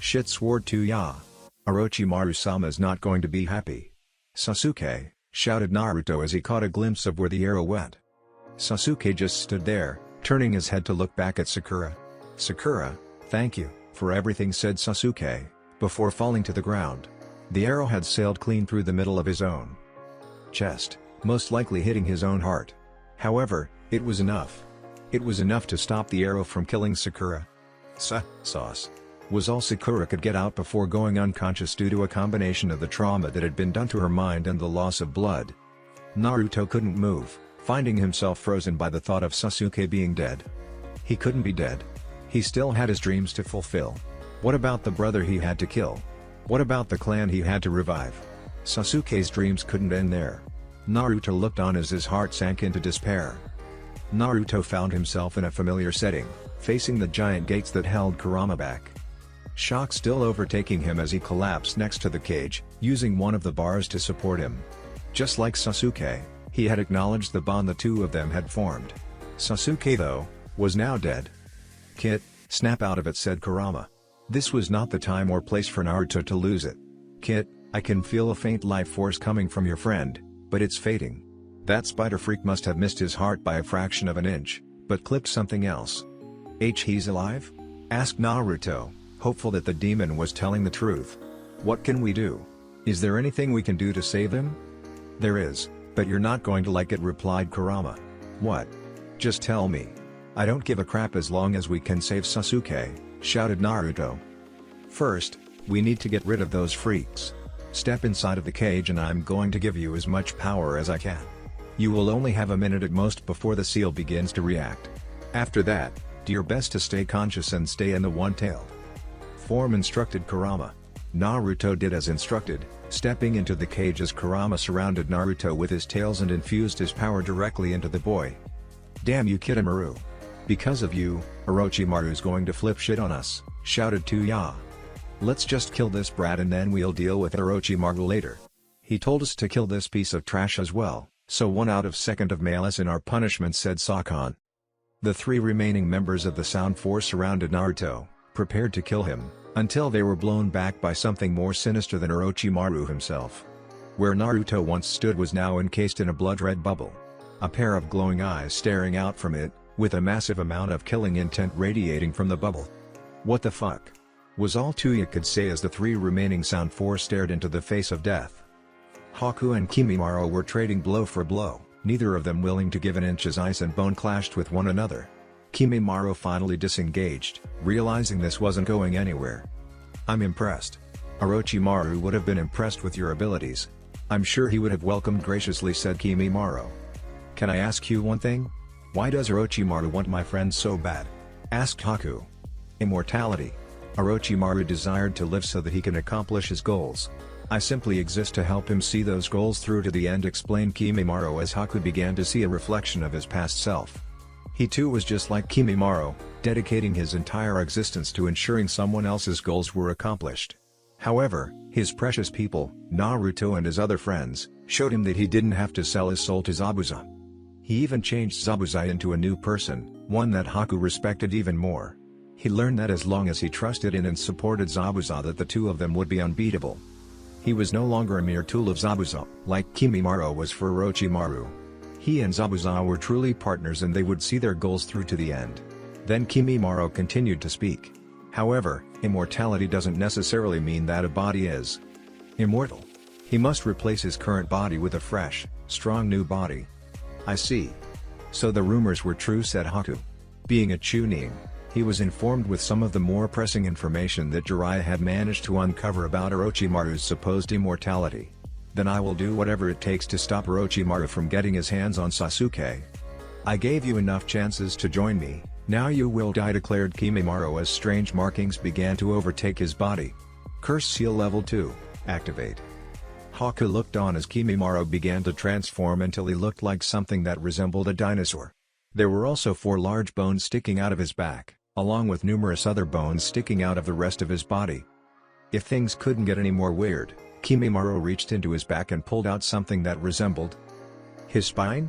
Shit, swore to ya. Orochimaru-sama is not going to be happy. Sasuke, shouted Naruto as he caught a glimpse of where the arrow went. Sasuke just stood there, turning his head to look back at Sakura. Sakura, thank you, for everything, said Sasuke, before falling to the ground. The arrow had sailed clean through the middle of his own chest, most likely hitting his own heart. However, it was enough. It was enough to stop the arrow from killing Sakura. Sauce was all Sakura could get out before going unconscious due to a combination of the trauma that had been done to her mind and the loss of blood. Naruto couldn't move, finding himself frozen by the thought of Sasuke being dead. He couldn't be dead. He still had his dreams to fulfill. What about the brother he had to kill? What about the clan he had to revive? Sasuke's dreams couldn't end there. Naruto looked on as his heart sank into despair. Naruto found himself in a familiar setting, facing the giant gates that held Kurama back. Shock still overtaking him as he collapsed next to the cage, using one of the bars to support him. Just like Sasuke, he had acknowledged the bond the two of them had formed. Sasuke, though, was now dead. "Kit, snap out of it," said Kurama. This was not the time or place for Naruto to lose it. "Kit, I can feel a faint life force coming from your friend, but it's fading." That spider freak must have missed his heart by a fraction of an inch, but clipped something else. He's alive?" asked Naruto, hopeful that the demon was telling the truth. "What can we do? Is there anything we can do to save him?" "There is, but you're not going to like it," replied Kurama. "What? Just tell me. I don't give a crap as long as we can save Sasuke," shouted Naruto. "First, we need to get rid of those freaks. Step inside of the cage and I'm going to give you as much power as I can. You will only have a minute at most before the seal begins to react. After that, do your best to stay conscious and stay in the one-tailed form," instructed Kurama. Naruto did as instructed, stepping into the cage as Kurama surrounded Naruto with his tails and infused his power directly into the boy. "Damn you, Kitamura. Because of you, Orochimaru's going to flip shit on us," shouted Tuya. "Let's just kill this brat and then we'll deal with Orochimaru later. He told us to kill this piece of trash as well, so 1 out of second of malice in our punishment," said Sakan. The 3 remaining members of the Sound Force surrounded Naruto, prepared to kill him, until they were blown back by something more sinister than Orochimaru himself. Where Naruto once stood was now encased in a blood-red bubble. A pair of glowing eyes staring out from it, with a massive amount of killing intent radiating from the bubble. "What the fuck?" was all Tuya could say as the 3 remaining Sound Force stared into the face of death. Haku and Kimimaro were trading blow for blow, neither of them willing to give an inch as ice and bone clashed with one another. Kimimaro finally disengaged, realizing this wasn't going anywhere. "I'm impressed. Orochimaru would have been impressed with your abilities. I'm sure he would have welcomed graciously," said Kimimaro. "Can I ask you one thing? Why does Orochimaru want my friend so bad?" asked Haku. "Immortality. Orochimaru desired to live so that he can accomplish his goals. I simply exist to help him see those goals through to the end," explained Kimimaro as Haku began to see a reflection of his past self. He too was just like Kimimaro, dedicating his entire existence to ensuring someone else's goals were accomplished. However, his precious people, Naruto and his other friends, showed him that he didn't have to sell his soul to Zabuza. He even changed Zabuza into a new person, one that Haku respected even more. He learned that as long as he trusted in and supported Zabuza, that the two of them would be unbeatable. He was no longer a mere tool of Zabuza, like Kimimaro was for Orochimaru. He and Zabuza were truly partners and they would see their goals through to the end. Then Kimimaro continued to speak. "However, immortality doesn't necessarily mean that a body is immortal. He must replace his current body with a fresh, strong new body." "I see. So the rumors were true," said Haku. Being a Chunin, He was informed with some of the more pressing information that Jiraiya had managed to uncover about Orochimaru's supposed immortality. "Then I will do whatever it takes to stop Orochimaru from getting his hands on Sasuke. I gave you enough chances to join me, now you will die," declared Kimimaro as strange markings began to overtake his body. Curse Seal Level 2, activate. Haku looked on as Kimimaro began to transform until he looked like something that resembled a dinosaur. There were also 4 large bones sticking out of his back, along with numerous other bones sticking out of the rest of his body. If things couldn't get any more weird, Kimimaro reached into his back and pulled out something that resembled his spine?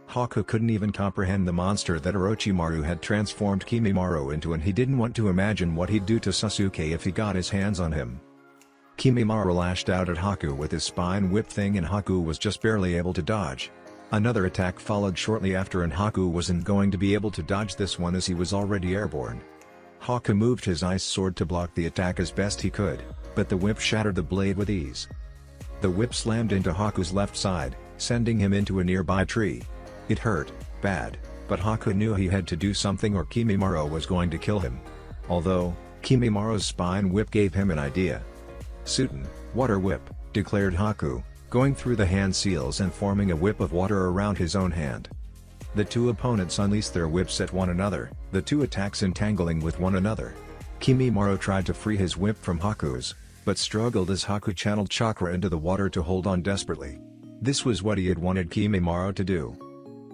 Haku couldn't even comprehend the monster that Orochimaru had transformed Kimimaro into, and he didn't want to imagine what he'd do to Sasuke if he got his hands on him. Kimimaro lashed out at Haku with his spine whip thing, and Haku was just barely able to dodge. Another attack followed shortly after, and Haku wasn't going to be able to dodge this one as he was already airborne. Haku moved his ice sword to block the attack as best he could, but the whip shattered the blade with ease. The whip slammed into Haku's left side, sending him into a nearby tree. It hurt bad, but Haku knew he had to do something or Kimimaro was going to kill him. Although, Kimimaro's spine whip gave him an idea. "Sutin, water whip," declared Haku, going through the hand seals and forming a whip of water around his own hand. The two opponents unleashed their whips at one another, the two attacks entangling with one another. Kimimaro tried to free his whip from Haku's, but struggled as Haku channeled chakra into the water to hold on desperately. This was what he had wanted Kimimaro to do.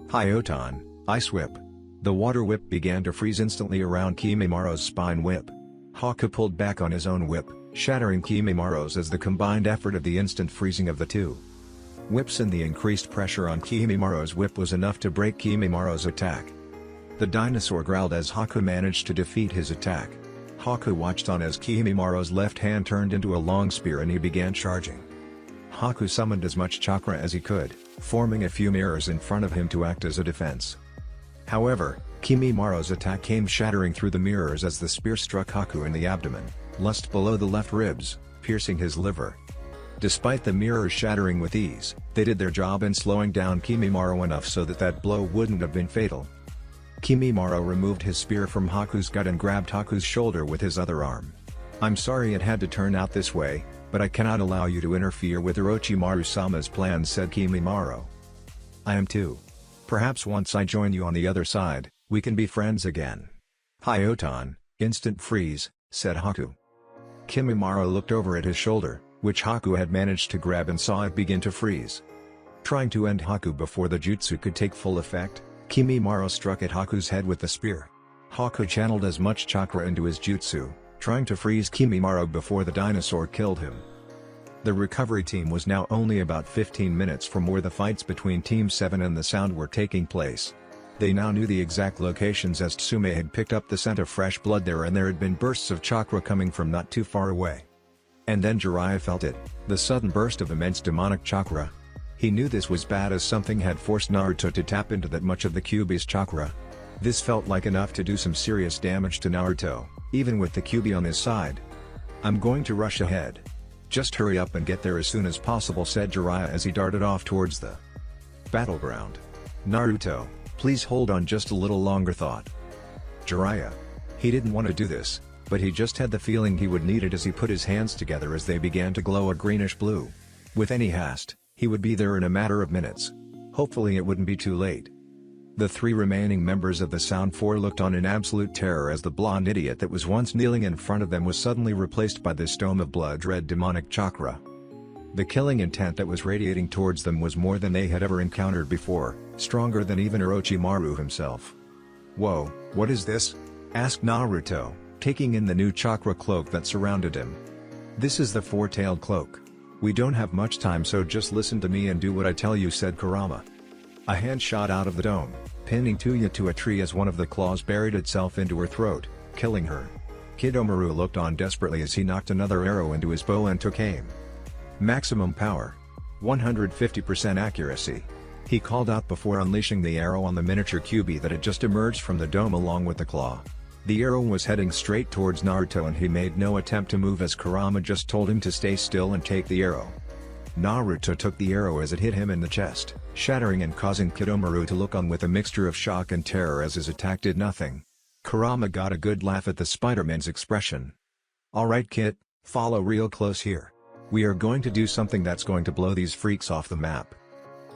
Hyoton, Ice Whip. The water whip began to freeze instantly around Kimimaro's spine whip. Haku pulled back on his own whip, shattering Kimimaro's as the combined effort of the instant freezing of the two whips and the increased pressure on Kimimaro's whip was enough to break Kimimaro's attack. The dinosaur growled as Haku managed to defeat his attack. Haku watched on as Kimimaro's left hand turned into a long spear and he began charging. Haku summoned as much chakra as he could, forming a few mirrors in front of him to act as a defense. However, Kimimaro's attack came shattering through the mirrors as the spear struck Haku in the abdomen, just below the left ribs, piercing his liver. Despite the mirrors shattering with ease, they did their job in slowing down Kimimaro enough so that blow wouldn't have been fatal. Kimimaro removed his spear from Haku's gut and grabbed Haku's shoulder with his other arm. "I'm sorry it had to turn out this way, but I cannot allow you to interfere with Orochimaru-sama's plans," said Kimimaro. "I am too. Perhaps once I join you on the other side, we can be friends again." "Hyoton, instant freeze," said Haku. Kimimaro looked over at his shoulder, which Haku had managed to grab, and saw it begin to freeze. Trying to end Haku before the jutsu could take full effect, Kimimaro struck at Haku's head with the spear. Haku channeled as much chakra into his jutsu, trying to freeze Kimimaro before the dinosaur killed him. The recovery team was now only about 15 minutes from where the fights between Team 7 and the Sound were taking place. They now knew the exact locations as Tsume had picked up the scent of fresh blood there, and there had been bursts of chakra coming from not too far away. And then Jiraiya felt it, the sudden burst of immense demonic chakra. He knew this was bad as something had forced Naruto to tap into that much of the Kyuubi's chakra. This felt like enough to do some serious damage to Naruto, even with the Kyuubi on his side. "I'm going to rush ahead. Just hurry up and get there as soon as possible," said Jiraiya as he darted off towards the battleground. "Naruto, please hold on just a little longer," thought Jiraiya. He didn't want to do this, but he just had the feeling he would need it as he put his hands together as they began to glow a greenish blue. With any haste, he would be there in a matter of minutes. Hopefully it wouldn't be too late. The 3 remaining members of the Sound 4 looked on in absolute terror as the blonde idiot that was once kneeling in front of them was suddenly replaced by this dome of blood-red demonic chakra. The killing intent that was radiating towards them was more than they had ever encountered before, stronger than even Orochimaru himself. "Whoa, what is this?" asked Naruto, taking in the new chakra cloak that surrounded him. "This is the 4-tailed cloak. We don't have much time, so just listen to me and do what I tell you," said Kurama. A hand shot out of the dome, pinning Tuya to a tree as one of the claws buried itself into her throat, killing her. Kidomaru looked on desperately as he knocked another arrow into his bow and took aim. "Maximum power. 150% accuracy," he called out before unleashing the arrow on the miniature Kyuubi that had just emerged from the dome along with the claw. The arrow was heading straight towards Naruto and he made no attempt to move as Kurama just told him to stay still and take the arrow. Naruto took the arrow as it hit him in the chest, shattering and causing Kidomaru to look on with a mixture of shock and terror as his attack did nothing. Kurama got a good laugh at the Spider-Man's expression. "Alright kid, follow real close here. We are going to do something that's going to blow these freaks off the map."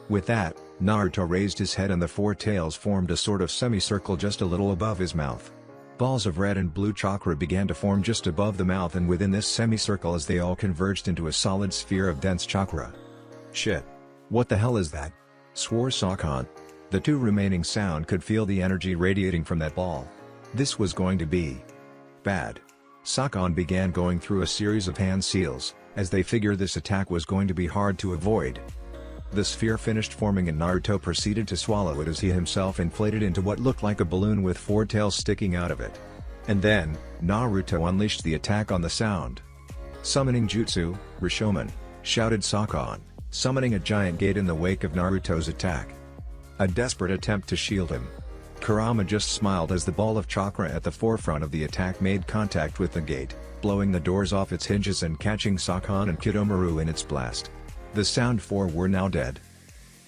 With that, Naruto raised his head and the four tails formed a sort of semicircle just a little above his mouth. Balls of red and blue chakra began to form just above the mouth and within this semicircle as they all converged into a solid sphere of dense chakra. "Shit. What the hell is that?" swore Sakan. The two remaining sound could feel the energy radiating from that ball. This was going to be bad. Sakan began going through a series of hand seals, as they figured this attack was going to be hard to avoid. The sphere finished forming and Naruto proceeded to swallow it as he himself inflated into what looked like a balloon with four tails sticking out of it. And then, Naruto unleashed the attack on the sound. "Summoning Jutsu, Rashomon," shouted Sakan, summoning a giant gate in the wake of Naruto's attack. A desperate attempt to shield him. Kurama just smiled as the ball of chakra at the forefront of the attack made contact with the gate, blowing the doors off its hinges and catching Sakan and Kidomaru in its blast. The Sound Four were now dead.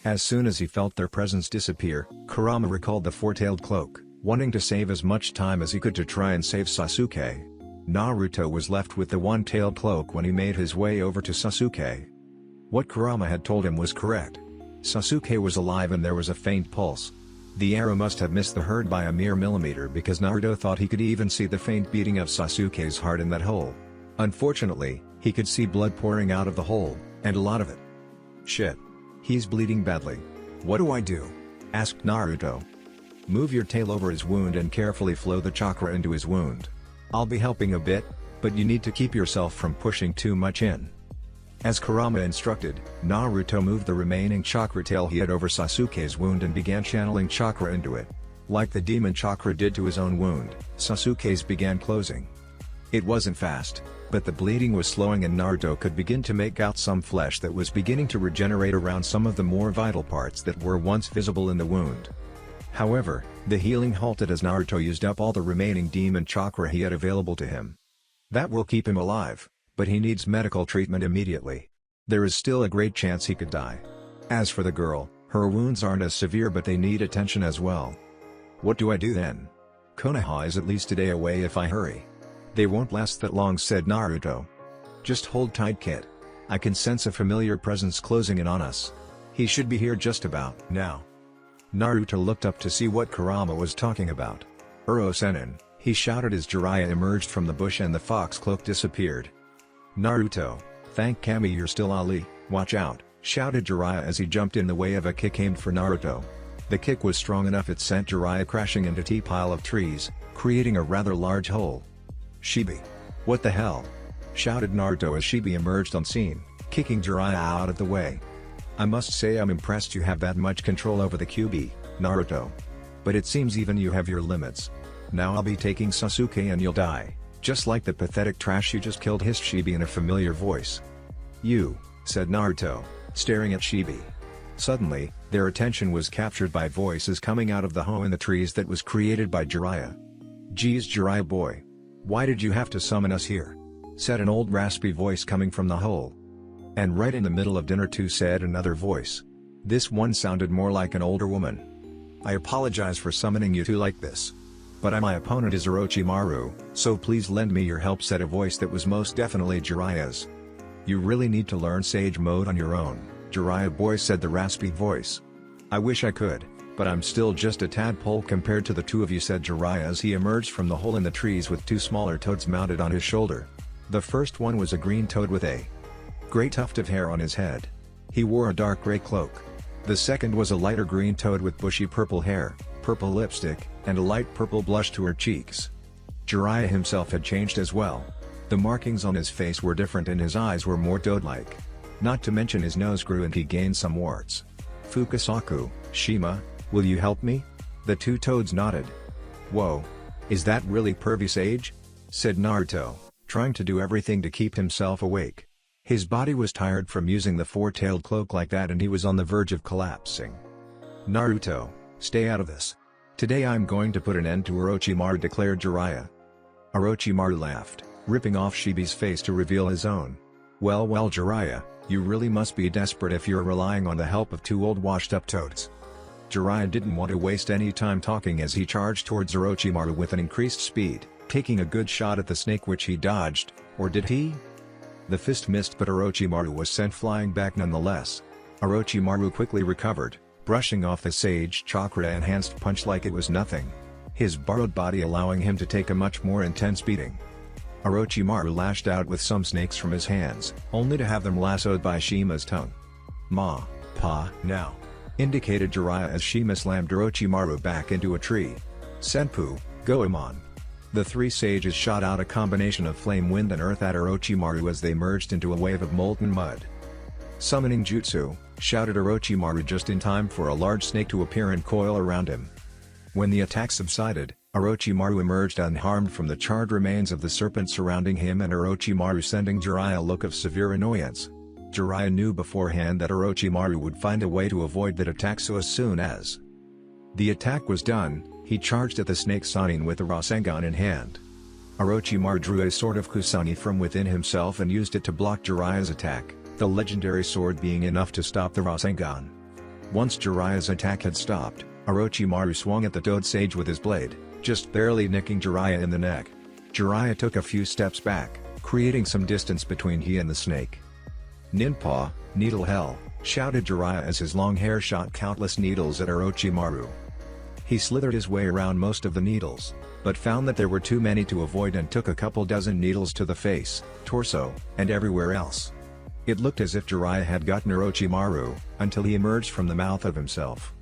As soon as he felt their presence disappear, Kurama recalled the four-tailed cloak, wanting to save as much time as he could to try and save Sasuke. Naruto was left with the one-tailed cloak when he made his way over to Sasuke. What Kurama had told him was correct. Sasuke was alive and there was a faint pulse. The arrow must have missed the herd by a mere millimeter because Naruto thought he could even see the faint beating of Sasuke's heart in that hole. Unfortunately, he could see blood pouring out of the hole, and a lot of it. "Shit. He's bleeding badly. What do I do?" asked Naruto. "Move your tail over his wound and carefully flow the chakra into his wound. I'll be helping a bit, but you need to keep yourself from pushing too much in." As Kurama instructed, Naruto moved the remaining chakra tail he had over Sasuke's wound and began channeling chakra into it. Like the demon chakra did to his own wound, Sasuke's began closing. It wasn't fast, but the bleeding was slowing and Naruto could begin to make out some flesh that was beginning to regenerate around some of the more vital parts that were once visible in the wound. However, the healing halted as Naruto used up all the remaining demon chakra he had available to him. That will keep him alive, but he needs medical treatment immediately. There is still a great chance he could die. As for the girl, her wounds aren't as severe but they need attention as well. What do I do then? Konoha is at least a day away if I hurry. They won't last that long, said Naruto. Just hold tight, kid. I can sense a familiar presence closing in on us. He should be here just about now. Naruto looked up to see what Kurama was talking about. Uro-sennin, he shouted as Jiraiya emerged from the bush and the fox cloak disappeared. Naruto, thank Kami you're still Ali, watch out, shouted Jiraiya as he jumped in the way of a kick aimed for Naruto. The kick was strong enough it sent Jiraiya crashing into a pile of trees, creating a rather large hole. Shibi. What the hell? Shouted Naruto as Shibi emerged on scene, kicking Jiraiya out of the way. I must say I'm impressed you have that much control over the QB, Naruto. But it seems even you have your limits. Now I'll be taking Sasuke and you'll die, just like the pathetic trash you just killed, hissed Shibi in a familiar voice. You, said Naruto, staring at Shibi. Suddenly, their attention was captured by voices coming out of the hole in the trees that was created by Jiraiya. Geez Jiraiya boy. Why did you have to summon us here? Said an old raspy voice coming from the hole. And right in the middle of dinner too, said another voice. This one sounded more like an older woman. I apologize for summoning you two like this. But my opponent is Orochimaru, so please lend me your help, said a voice that was most definitely Jiraiya's. You really need to learn Sage Mode on your own, Jiraiya boy, said the raspy voice. I wish I could, but I'm still just a tadpole compared to the two of you, said Jiraiya as he emerged from the hole in the trees with two smaller toads mounted on his shoulder. The first one was a green toad with a gray tuft of hair on his head. He wore a dark gray cloak. The second was a lighter green toad with bushy purple hair, purple lipstick, and a light purple blush to her cheeks. Jiraiya himself had changed as well. The markings on his face were different and his eyes were more toad-like. Not to mention his nose grew and he gained some warts. Fukasaku, Shima, will you help me? The two toads nodded. Whoa. Is that really pervy Sage? Said Naruto, trying to do everything to keep himself awake. His body was tired from using the four-tailed cloak like that and he was on the verge of collapsing. Naruto, stay out of this. Today I'm going to put an end to Orochimaru, declared Jiraiya. Orochimaru laughed, ripping off Shibi's face to reveal his own. Well Jiraiya, you really must be desperate if you're relying on the help of two old washed-up toads. Jiraiya didn't want to waste any time talking as he charged towards Orochimaru with an increased speed, taking a good shot at the snake which he dodged, or did he? The fist missed but Orochimaru was sent flying back nonetheless. Orochimaru quickly recovered, brushing off the Sage Chakra-enhanced punch like it was nothing. His borrowed body allowing him to take a much more intense beating. Orochimaru lashed out with some snakes from his hands, only to have them lassoed by Shima's tongue. "Ma, Pa, now!" indicated Jiraiya as Shima slammed Orochimaru back into a tree. "Senpu, Goemon!" The three sages shot out a combination of flame, wind and earth at Orochimaru as they merged into a wave of molten mud. "Summoning Jutsu," shouted Orochimaru just in time for a large snake to appear and coil around him. When the attack subsided, Orochimaru emerged unharmed from the charred remains of the serpent surrounding him and Orochimaru sending Jiraiya a look of severe annoyance. Jiraiya knew beforehand that Orochimaru would find a way to avoid that attack, so as soon as the attack was done, he charged at the snake Sannin with the Rasengan in hand. Orochimaru drew a sword of Kusani from within himself and used it to block Jiraiya's attack, the legendary sword being enough to stop the Rasengan. Once Jiraiya's attack had stopped, Orochimaru swung at the Toad Sage with his blade, just barely nicking Jiraiya in the neck. Jiraiya took a few steps back, creating some distance between he and the snake. "Ninpa, needle hell!" shouted Jiraiya as his long hair shot countless needles at Orochimaru. He slithered his way around most of the needles, but found that there were too many to avoid and took a couple dozen needles to the face, torso, and everywhere else. It looked as if Jiraiya had gotten Orochimaru, until he emerged from the mouth of himself.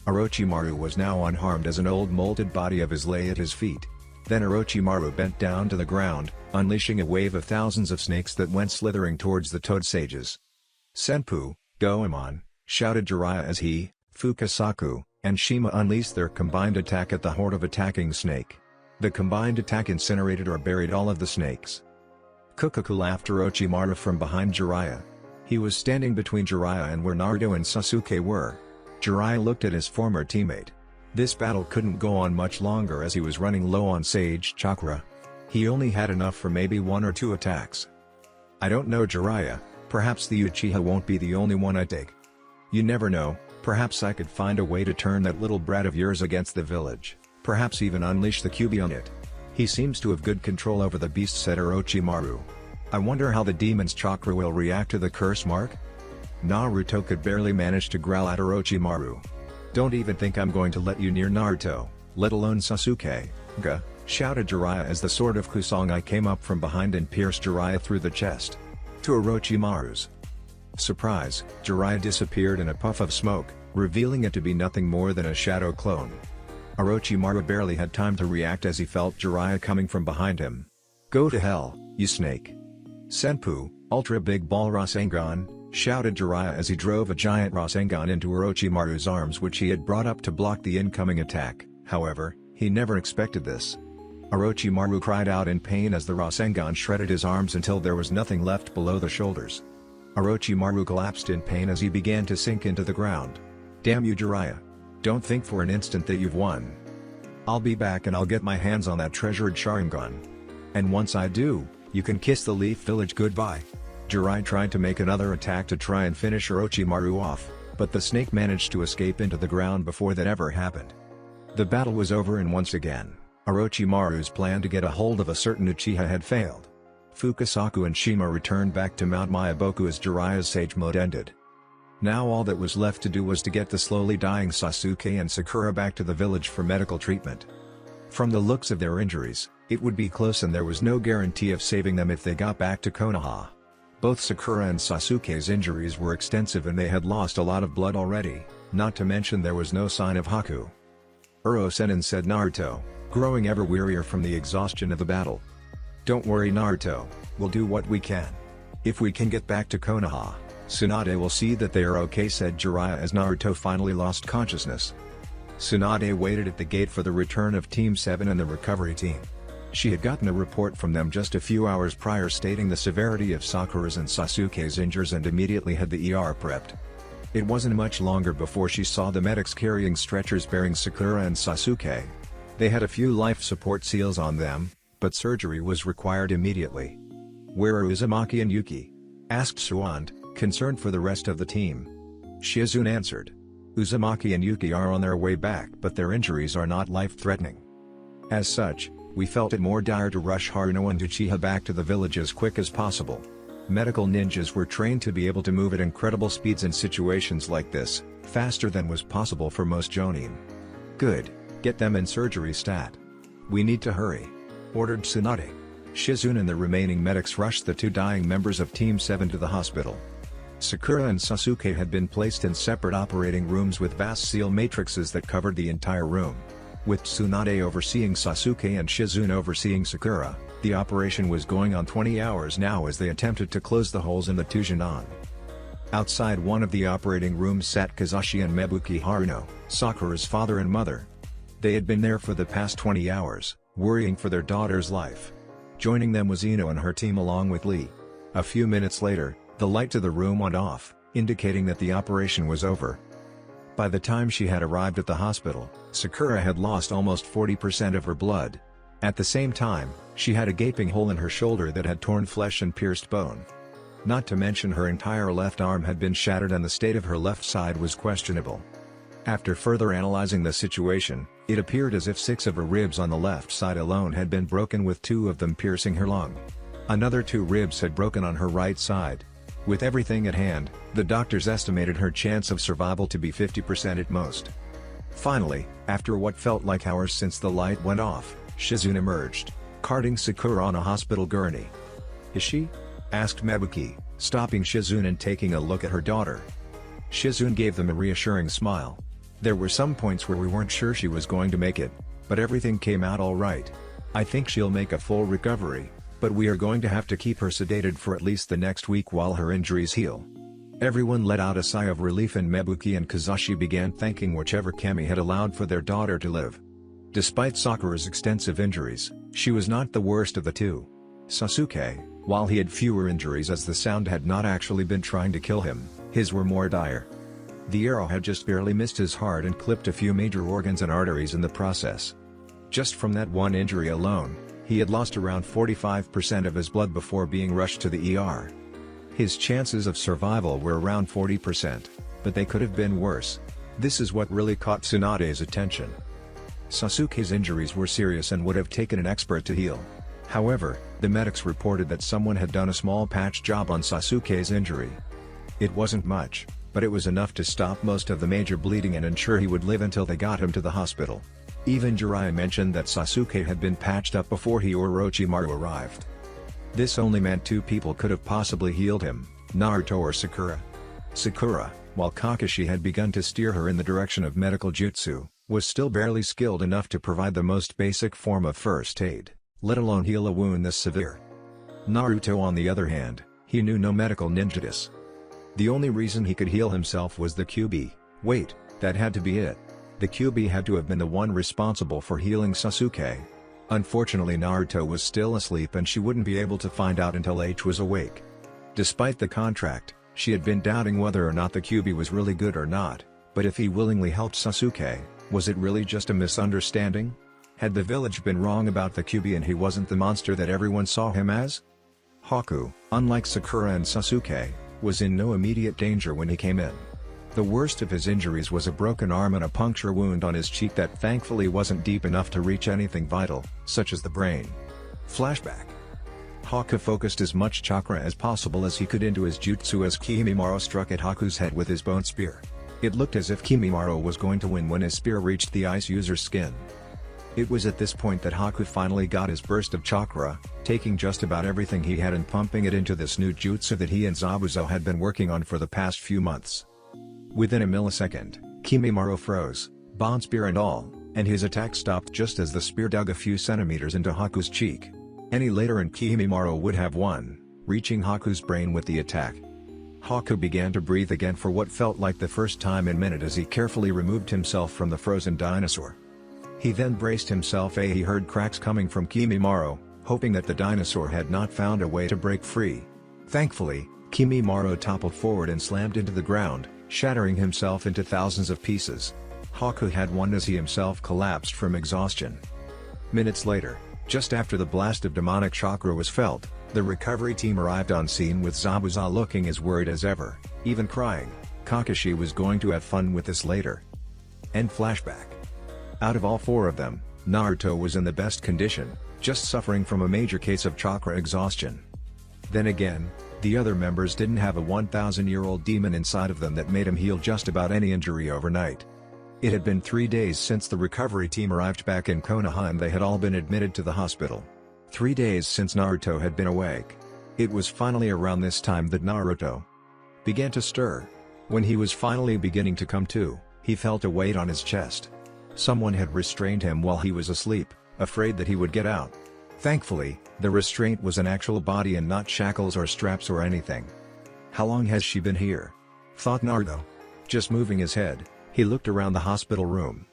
Orochimaru was now unharmed as an old molded body of his lay at his feet. Then Orochimaru bent down to the ground, unleashing a wave of thousands of snakes that went slithering towards the Toad Sages. "Senpu, Goemon!" shouted Jiraiya as he, Fukasaku, and Shima unleashed their combined attack at the horde of attacking snake. The combined attack incinerated or buried all of the snakes. Kukaku laughed Orochimaru from behind Jiraiya. He was standing between Jiraiya and where Naruto and Sasuke were. Jiraiya looked at his former teammate. This battle couldn't go on much longer as he was running low on Sage Chakra. He only had enough for maybe one or two attacks. "I don't know, Jiraiya, perhaps the Uchiha won't be the only one I take. You never know, perhaps I could find a way to turn that little brat of yours against the village, perhaps even unleash the Kyuubi on it. He seems to have good control over the beast," said Orochimaru. "I wonder how the demon's chakra will react to the curse mark?" Naruto could barely manage to growl at Orochimaru. "Don't even think I'm going to let you near Naruto, let alone Sasuke, ga," shouted Jiraiya as the sword of Kusanagi came up from behind and pierced Jiraiya through the chest. To Orochimaru's surprise, Jiraiya disappeared in a puff of smoke, revealing it to be nothing more than a shadow clone. Orochimaru barely had time to react as he felt Jiraiya coming from behind him. "Go to hell, you snake!" "Senpu, Ultra Big Ball Rasengan!" shouted Jiraiya as he drove a giant Rasengan into Orochimaru's arms, which he had brought up to block the incoming attack. However, he never expected this. Orochimaru cried out in pain as the Rasengan shredded his arms until there was nothing left below the shoulders. Orochimaru collapsed in pain as he began to sink into the ground. "Damn you, Jiraiya! Don't think for an instant that you've won. I'll be back and I'll get my hands on that treasured Sharingan. And once I do, you can kiss the Leaf Village goodbye." Jiraiya tried to make another attack to try and finish Orochimaru off, but the snake managed to escape into the ground before that ever happened. The battle was over and once again, Orochimaru's plan to get a hold of a certain Uchiha had failed. Fukasaku and Shima returned back to Mount Myaboku as Jiraiya's sage mode ended. Now all that was left to do was to get the slowly dying Sasuke and Sakura back to the village for medical treatment. From the looks of their injuries, it would be close and there was no guarantee of saving them if they got back to Konoha. Both Sakura and Sasuke's injuries were extensive and they had lost a lot of blood already, not to mention there was no sign of Haku. "Uro-sennin," said Naruto, growing ever wearier from the exhaustion of the battle. "Don't worry, Naruto, we'll do what we can. If we can get back to Konoha, Tsunade will see that they are okay," said Jiraiya as Naruto finally lost consciousness. Tsunade waited at the gate for the return of Team 7 and the recovery team. She had gotten a report from them just a few hours prior stating the severity of Sakura's and Sasuke's injuries and immediately had the ER prepped. It wasn't much longer before she saw the medics carrying stretchers bearing Sakura and Sasuke. They had a few life support seals on them, but surgery was required immediately. "Where are Uzumaki and Yuki?" asked Suwand, concerned for the rest of the team. Shiozune answered. Uzumaki and Yuki are on their way back, but their injuries are not life-threatening. As such, we felt it more dire to rush Haruno and Uchiha back to the village as quick as possible. Medical ninjas were trained to be able to move at incredible speeds in situations like this, faster than was possible for most jonin. Good, get them in surgery stat. We need to hurry, ordered Tsunade. Shizune and the remaining medics rushed the two dying members of Team 7 to the hospital. Sakura and Sasuke had been placed in separate operating rooms with vast seal matrices that covered the entire room. With Tsunade overseeing Sasuke and Shizune overseeing Sakura, the operation was going on 20 hours now as they attempted to close the holes in the Tujinon. Outside one of the operating rooms sat Kazashi and Mebuki Haruno, Sakura's father and mother. They had been there for the past 20 hours, worrying for their daughter's life. Joining them was Ino and her team along with Lee. A few minutes later, the light to the room went off, indicating that the operation was over. By the time she had arrived at the hospital, Sakura had lost almost 40% of her blood. At the same time, she had a gaping hole in her shoulder that had torn flesh and pierced bone. Not to mention her entire left arm had been shattered and the state of her left side was questionable. After further analyzing the situation, it appeared as if 6 of her ribs on the left side alone had been broken, with 2 of them piercing her lung. Another 2 ribs had broken on her right side. With everything at hand, the doctors estimated her chance of survival to be 50% at most. Finally, after what felt like hours since the light went off, Shizune emerged, carting Sakura on a hospital gurney. "Is she?" asked Mebuki, stopping Shizune and taking a look at her daughter. Shizune gave them a reassuring smile. "There were some points where we weren't sure she was going to make it, but everything came out all right. I think she'll make a full recovery, but we are going to have to keep her sedated for at least the next week while her injuries heal." Everyone let out a sigh of relief and Mebuki and Kazashi began thanking whichever kami had allowed for their daughter to live. Despite Sakura's extensive injuries, she was not the worst of the two. Sasuke, while he had fewer injuries as the sound had not actually been trying to kill him, his were more dire. The arrow had just barely missed his heart and clipped a few major organs and arteries in the process. Just from that one injury alone, he had lost around 45% of his blood before being rushed to the ER. His chances of survival were around 40%, but they could have been worse. This is what really caught Tsunade's attention. Sasuke's injuries were serious and would have taken an expert to heal. However, the medics reported that someone had done a small patch job on Sasuke's injury. It wasn't much, but it was enough to stop most of the major bleeding and ensure he would live until they got him to the hospital. Even Jiraiya mentioned that Sasuke had been patched up before he or Orochimaru arrived. This only meant 2 people could have possibly healed him, Naruto or Sakura. Sakura, while Kakashi had begun to steer her in the direction of medical jutsu, was still barely skilled enough to provide the most basic form of first aid, let alone heal a wound this severe. Naruto, on the other hand, he knew no medical ninjatus. The only reason he could heal himself was the Kyuubi. Wait, that had to be it. The Kyuubi had to have been the one responsible for healing Sasuke. Unfortunately, Naruto was still asleep and she wouldn't be able to find out until H was awake. Despite the contract, she had been doubting whether or not the Kyuubi was really good or not, but if he willingly helped Sasuke, was it really just a misunderstanding? Had the village been wrong about the Kyuubi and he wasn't the monster that everyone saw him as? Haku, unlike Sakura and Sasuke, was in no immediate danger when he came in. The worst of his injuries was a broken arm and a puncture wound on his cheek that thankfully wasn't deep enough to reach anything vital, such as the brain. Flashback. Haku focused as much chakra as possible as he could into his jutsu as Kimimaro struck at Haku's head with his bone spear. It looked as if Kimimaro was going to win when his spear reached the ice user's skin. It was at this point that Haku finally got his burst of chakra, taking just about everything he had and pumping it into this new jutsu that he and Zabuza had been working on for the past few months. Within a millisecond, Kimimaro froze, bond spear and all, and his attack stopped just as the spear dug a few centimeters into Haku's cheek. Any later and Kimimaro would have won, reaching Haku's brain with the attack. Haku began to breathe again for what felt like the first time in a minute as he carefully removed himself from the frozen dinosaur. He then braced himself. He heard cracks coming from Kimimaro, hoping that the dinosaur had not found a way to break free. Thankfully, Kimimaro toppled forward and slammed into the ground, shattering himself into thousands of pieces. Haku had won as he himself collapsed from exhaustion. Minutes later, just after the blast of demonic chakra was felt, the recovery team arrived on scene with Zabuza looking as worried as ever, even crying. Kakashi was going to have fun with this later. End flashback. Out of all four of them, Naruto was in the best condition, just suffering from a major case of chakra exhaustion. Then again, the other members didn't have a 1,000-year-old demon inside of them that made him heal just about any injury overnight. It had been 3 days since the recovery team arrived back in Konoha and they had all been admitted to the hospital. 3 days since Naruto had been awake. It was finally around this time that Naruto began to stir. When he was finally beginning to come to, he felt a weight on his chest. Someone had restrained him while he was asleep, afraid that he would get out. Thankfully, the restraint was an actual body and not shackles or straps or anything. How long has she been here? Thought Naruto. Just moving his head, he looked around the hospital room.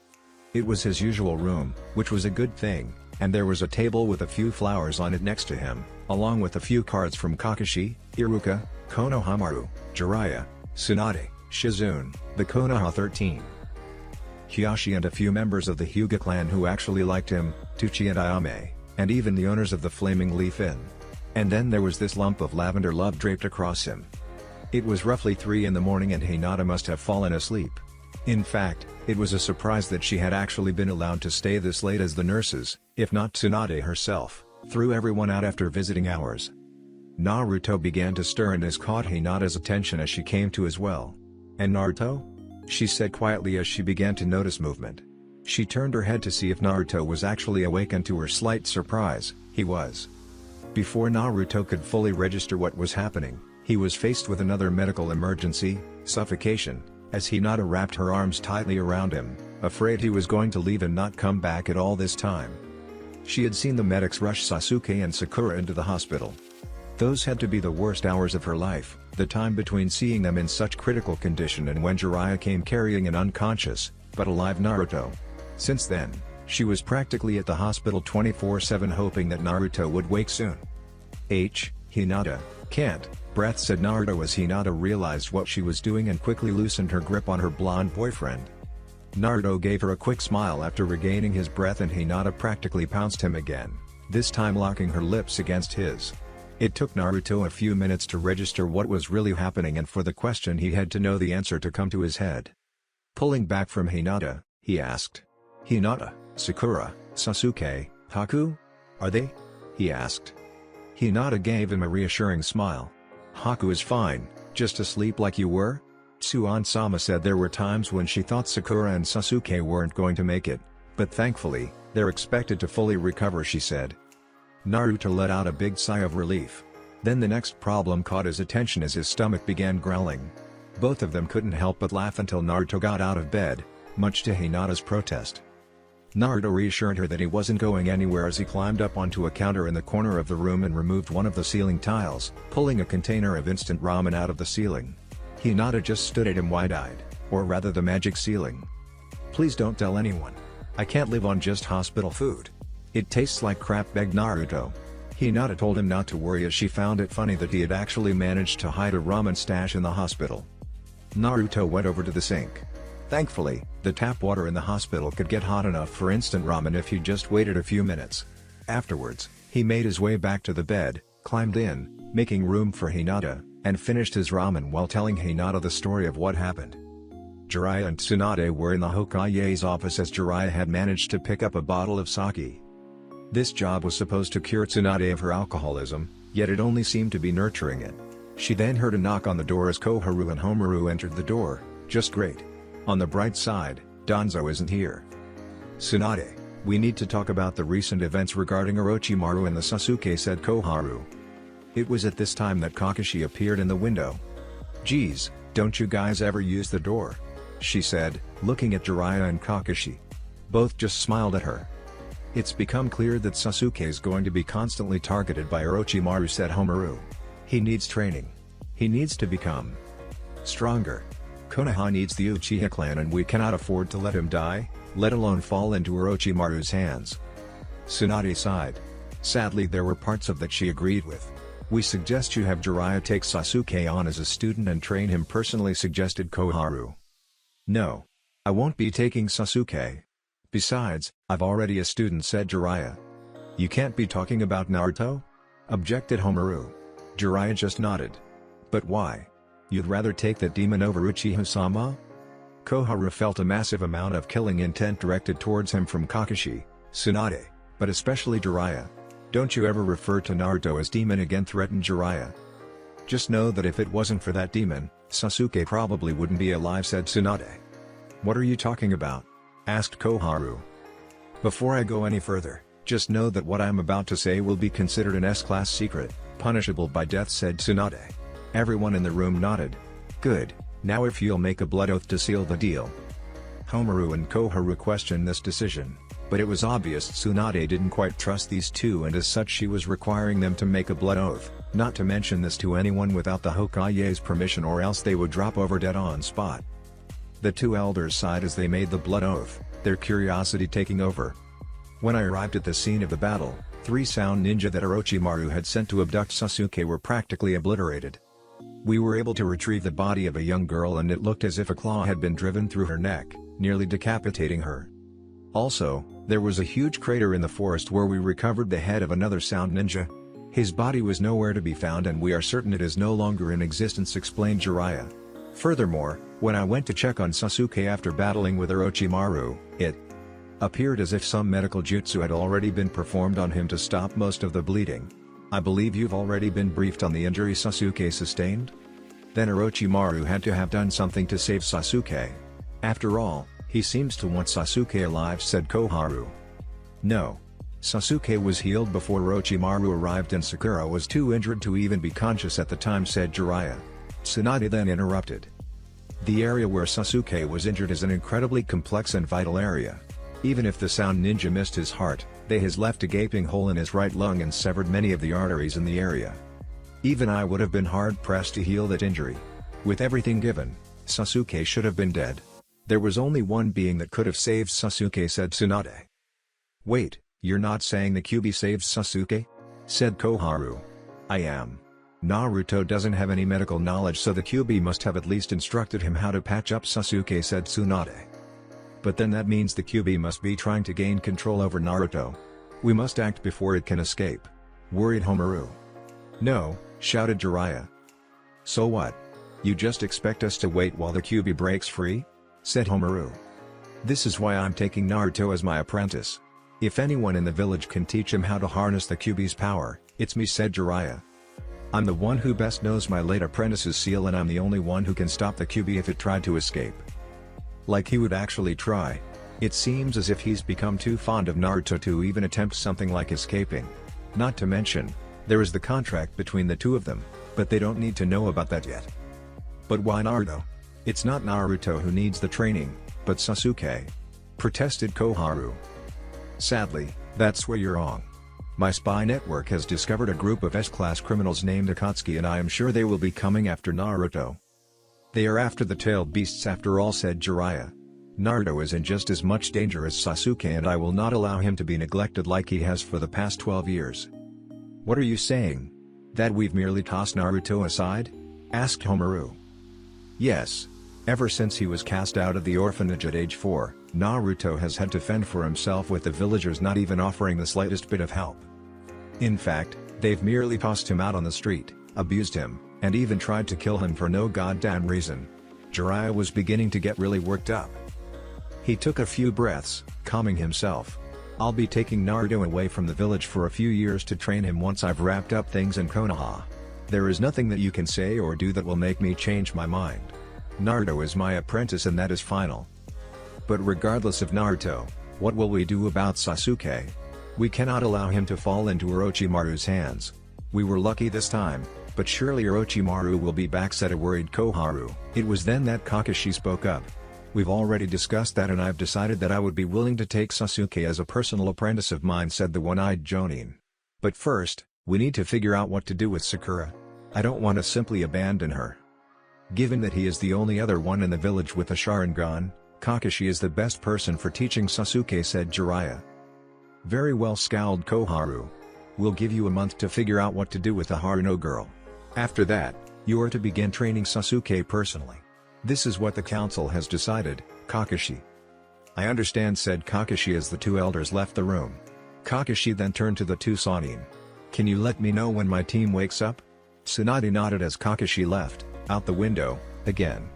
It was his usual room, which was a good thing, and there was a table with a few flowers on it next to him, along with a few cards from Kakashi, Iruka, Konohamaru, Jiraiya, Tsunade, Shizune, the Konoha 13. Hiyashi and a few members of the Hyuga clan who actually liked him, Tuchi and Ayame, and even the owners of the Flaming Leaf Inn. And then there was this lump of lavender love draped across him. It was roughly 3 in the morning and Hinata must have fallen asleep. In fact, it was a surprise that she had actually been allowed to stay this late as the nurses, if not Tsunade herself, threw everyone out after visiting hours. Naruto began to stir and this caught Hinata's attention as she came to as well. "And Naruto?" she said quietly as she began to notice movement. She turned her head to see if Naruto was actually awake and to her slight surprise, he was. Before Naruto could fully register what was happening, he was faced with another medical emergency, suffocation, as Hinata wrapped her arms tightly around him, afraid he was going to leave and not come back at all this time. She had seen the medics rush Sasuke and Sakura into the hospital. Those had to be the worst hours of her life, the time between seeing them in such critical condition and when Jiraiya came carrying an unconscious, but alive Naruto. Since then, she was practically at the hospital 24/7 hoping that Naruto would wake soon. Hinata, can't, breath said Naruto as Hinata realized what she was doing and quickly loosened her grip on her blonde boyfriend. Naruto gave her a quick smile after regaining his breath and Hinata practically pounced him again, this time locking her lips against his. It took Naruto a few minutes to register what was really happening and for the question he had to know the answer to come to his head. Pulling back from Hinata, he asked. "Hinata, Sakura, Sasuke, Haku? Are they?" he asked. Hinata gave him a reassuring smile. "Haku is fine, just asleep like you were?" Tsuan-sama said there were times when she thought Sakura and Sasuke weren't going to make it, but thankfully, they're expected to fully recover, she said. Naruto let out a big sigh of relief. Then the next problem caught his attention as his stomach began growling. Both of them couldn't help but laugh until Naruto got out of bed, much to Hinata's protest. Naruto reassured her that he wasn't going anywhere as he climbed up onto a counter in the corner of the room and removed one of the ceiling tiles, pulling a container of instant ramen out of the ceiling. Hinata just stood at him wide-eyed, or rather the magic ceiling. "Please don't tell anyone. I can't live on just hospital food. It tastes like crap," begged Naruto. Hinata told him not to worry as she found it funny that he had actually managed to hide a ramen stash in the hospital. Naruto went over to the sink. Thankfully, the tap water in the hospital could get hot enough for instant ramen if he just waited a few minutes. Afterwards, he made his way back to the bed, climbed in, making room for Hinata, and finished his ramen while telling Hinata the story of what happened. Jiraiya and Tsunade were in the Hokage's office as Jiraiya had managed to pick up a bottle of sake. This job was supposed to cure Tsunade of her alcoholism, yet it only seemed to be nurturing it. She then heard a knock on the door as Koharu and Homaru entered the door. Just great. On the bright side, Danzo isn't here. "Tsunade, we need to talk about the recent events regarding Orochimaru and the Sasuke," said Koharu. It was at this time that Kakashi appeared in the window. "Geez, don't you guys ever use the door?" she said, looking at Jiraiya and Kakashi. Both just smiled at her. "It's become clear that Sasuke is going to be constantly targeted by Orochimaru," said Homaru. "He needs training. He needs to become stronger. Konoha needs the Uchiha clan and we cannot afford to let him die, let alone fall into Orochimaru's hands." Tsunade sighed. Sadly, there were parts of that she agreed with. "We suggest you have Jiraiya take Sasuke on as a student and train him personally," suggested Koharu. "No. I won't be taking Sasuke. Besides, I've already a student," said Jiraiya. "You can't be talking about Naruto?" objected Homaru. Jiraiya just nodded. "But why? You'd rather take that demon over Uchiha-sama? Koharu felt a massive amount of killing intent directed towards him from Kakashi, Tsunade, but especially Jiraiya. Don't you ever refer to Naruto as demon again, threatened Jiraiya. Just know that if it wasn't for that demon, Sasuke probably wouldn't be alive, said Tsunade. What are you talking about? Asked Koharu. Before I go any further, just know that what I'm about to say will be considered an S-class secret, punishable by death, said Tsunade. Everyone in the room nodded. Good, now if you'll make a blood oath to seal the deal. Homaru and Koharu questioned this decision, but it was obvious Tsunade didn't quite trust these two, and as such she was requiring them to make a blood oath, not to mention this to anyone without the Hokage's permission, or else they would drop over dead on spot. The two elders sighed as they made the blood oath, their curiosity taking over. When I arrived at the scene of the battle, 3 sound ninja that Orochimaru had sent to abduct Sasuke were practically obliterated. We were able to retrieve the body of a young girl, and it looked as if a claw had been driven through her neck, nearly decapitating her. Also, there was a huge crater in the forest where we recovered the head of another sound ninja. His body was nowhere to be found, and we are certain it is no longer in existence, explained Jiraiya. Furthermore, when I went to check on Sasuke after battling with Orochimaru, it appeared as if some medical jutsu had already been performed on him to stop most of the bleeding. I believe you've already been briefed on the injury Sasuke sustained? Then Orochimaru had to have done something to save Sasuke. After all, he seems to want Sasuke alive, said Koharu. No. Sasuke was healed before Orochimaru arrived, and Sakura was too injured to even be conscious at the time, said Jiraiya. Tsunade then interrupted. The area where Sasuke was injured is an incredibly complex and vital area. Even if the sound ninja missed his heart, they has left a gaping hole in his right lung and severed many of the arteries in the area. Even I would have been hard-pressed to heal that injury. With everything given, Sasuke should have been dead. There was only one being that could have saved Sasuke, said Tsunade. Wait, you're not saying the Kyuubi saved Sasuke? Said Koharu. I am. Naruto doesn't have any medical knowledge, so the Kyuubi must have at least instructed him how to patch up Sasuke, said Tsunade. But then that means the Kyuubi must be trying to gain control over Naruto. We must act before it can escape. Worried Homaru. No, shouted Jiraiya. So what? You just expect us to wait while the Kyuubi breaks free? Said Homaru. This is why I'm taking Naruto as my apprentice. If anyone in the village can teach him how to harness the Kyuubi's power, it's me, said Jiraiya. I'm the one who best knows my late apprentice's seal, and I'm the only one who can stop the Kyuubi if it tried to escape. Like he would actually try. It seems as if he's become too fond of Naruto to even attempt something like escaping. Not to mention, there is the contract between the two of them, but they don't need to know about that yet. But why Naruto? It's not Naruto who needs the training, but Sasuke. Protested Koharu. Sadly, that's where you're wrong. My spy network has discovered a group of S-class criminals named Akatsuki, and I am sure they will be coming after Naruto. They are after the tailed beasts after all, said Jiraiya. Naruto is in just as much danger as Sasuke, and I will not allow him to be neglected like he has for the past 12 years. What are you saying? That we've merely tossed Naruto aside? Asked Homaru. Yes. Ever since he was cast out of the orphanage at age 4, Naruto has had to fend for himself, with the villagers not even offering the slightest bit of help. In fact, they've merely tossed him out on the street, abused him, and even tried to kill him for no goddamn reason. Jiraiya was beginning to get really worked up. He took a few breaths, calming himself. I'll be taking Naruto away from the village for a few years to train him once I've wrapped up things in Konoha. There is nothing that you can say or do that will make me change my mind. Naruto is my apprentice, and that is final. But regardless of Naruto, what will we do about Sasuke? We cannot allow him to fall into Orochimaru's hands. We were lucky this time, but surely Orochimaru will be back, said a worried Koharu. It was then that Kakashi spoke up. We've already discussed that, and I've decided that I would be willing to take Sasuke as a personal apprentice of mine, said the one-eyed Jonin. But first, we need to figure out what to do with Sakura. I don't want to simply abandon her. Given that he is the only other one in the village with a Sharingan, Kakashi is the best person for teaching Sasuke, said Jiraiya. Very well, scowled Koharu. We'll give you a month to figure out what to do with the Haruno girl. After that, you are to begin training Sasuke personally. This is what the council has decided, Kakashi. I understand, said Kakashi as the two elders left the room. Kakashi then turned to the two Sannin. Can you let me know when my team wakes up? Tsunade nodded as Kakashi left. Out the window, again.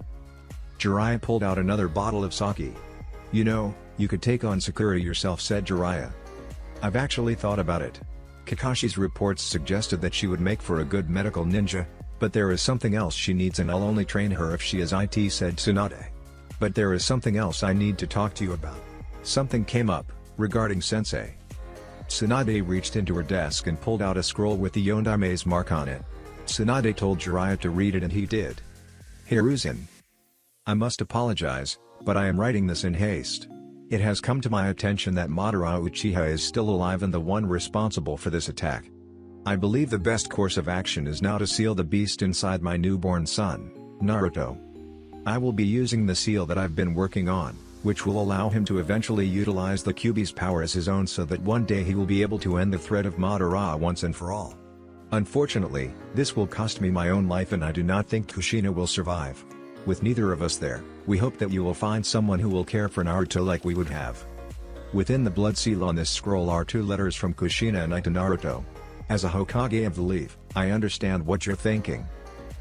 Jiraiya pulled out another bottle of sake. You know, you could take on Sakura yourself, said Jiraiya. I've actually thought about it. Kakashi's reports suggested that she would make for a good medical ninja, but there is something else she needs and I'll only train her if she is IT, said Tsunade. But there is something else I need to talk to you about. Something came up, regarding Sensei. Tsunade reached into her desk and pulled out a scroll with the Yondame's mark on it. Tsunade told Jiraiya to read it and he did. Hiruzen. I must apologize, but I am writing this in haste. It has come to my attention that Madara Uchiha is still alive and the one responsible for this attack. I believe the best course of action is now to seal the beast inside my newborn son, Naruto. I will be using the seal that I've been working on, which will allow him to eventually utilize the Kyuubi's power as his own so that one day he will be able to end the threat of Madara once and for all. Unfortunately, this will cost me my own life and I do not think Kushina will survive. With neither of us there, we hope that you will find someone who will care for Naruto like we would have. Within the blood seal on this scroll are 2 letters from Kushina and I to Naruto. As a Hokage of the Leaf, I understand what you're thinking.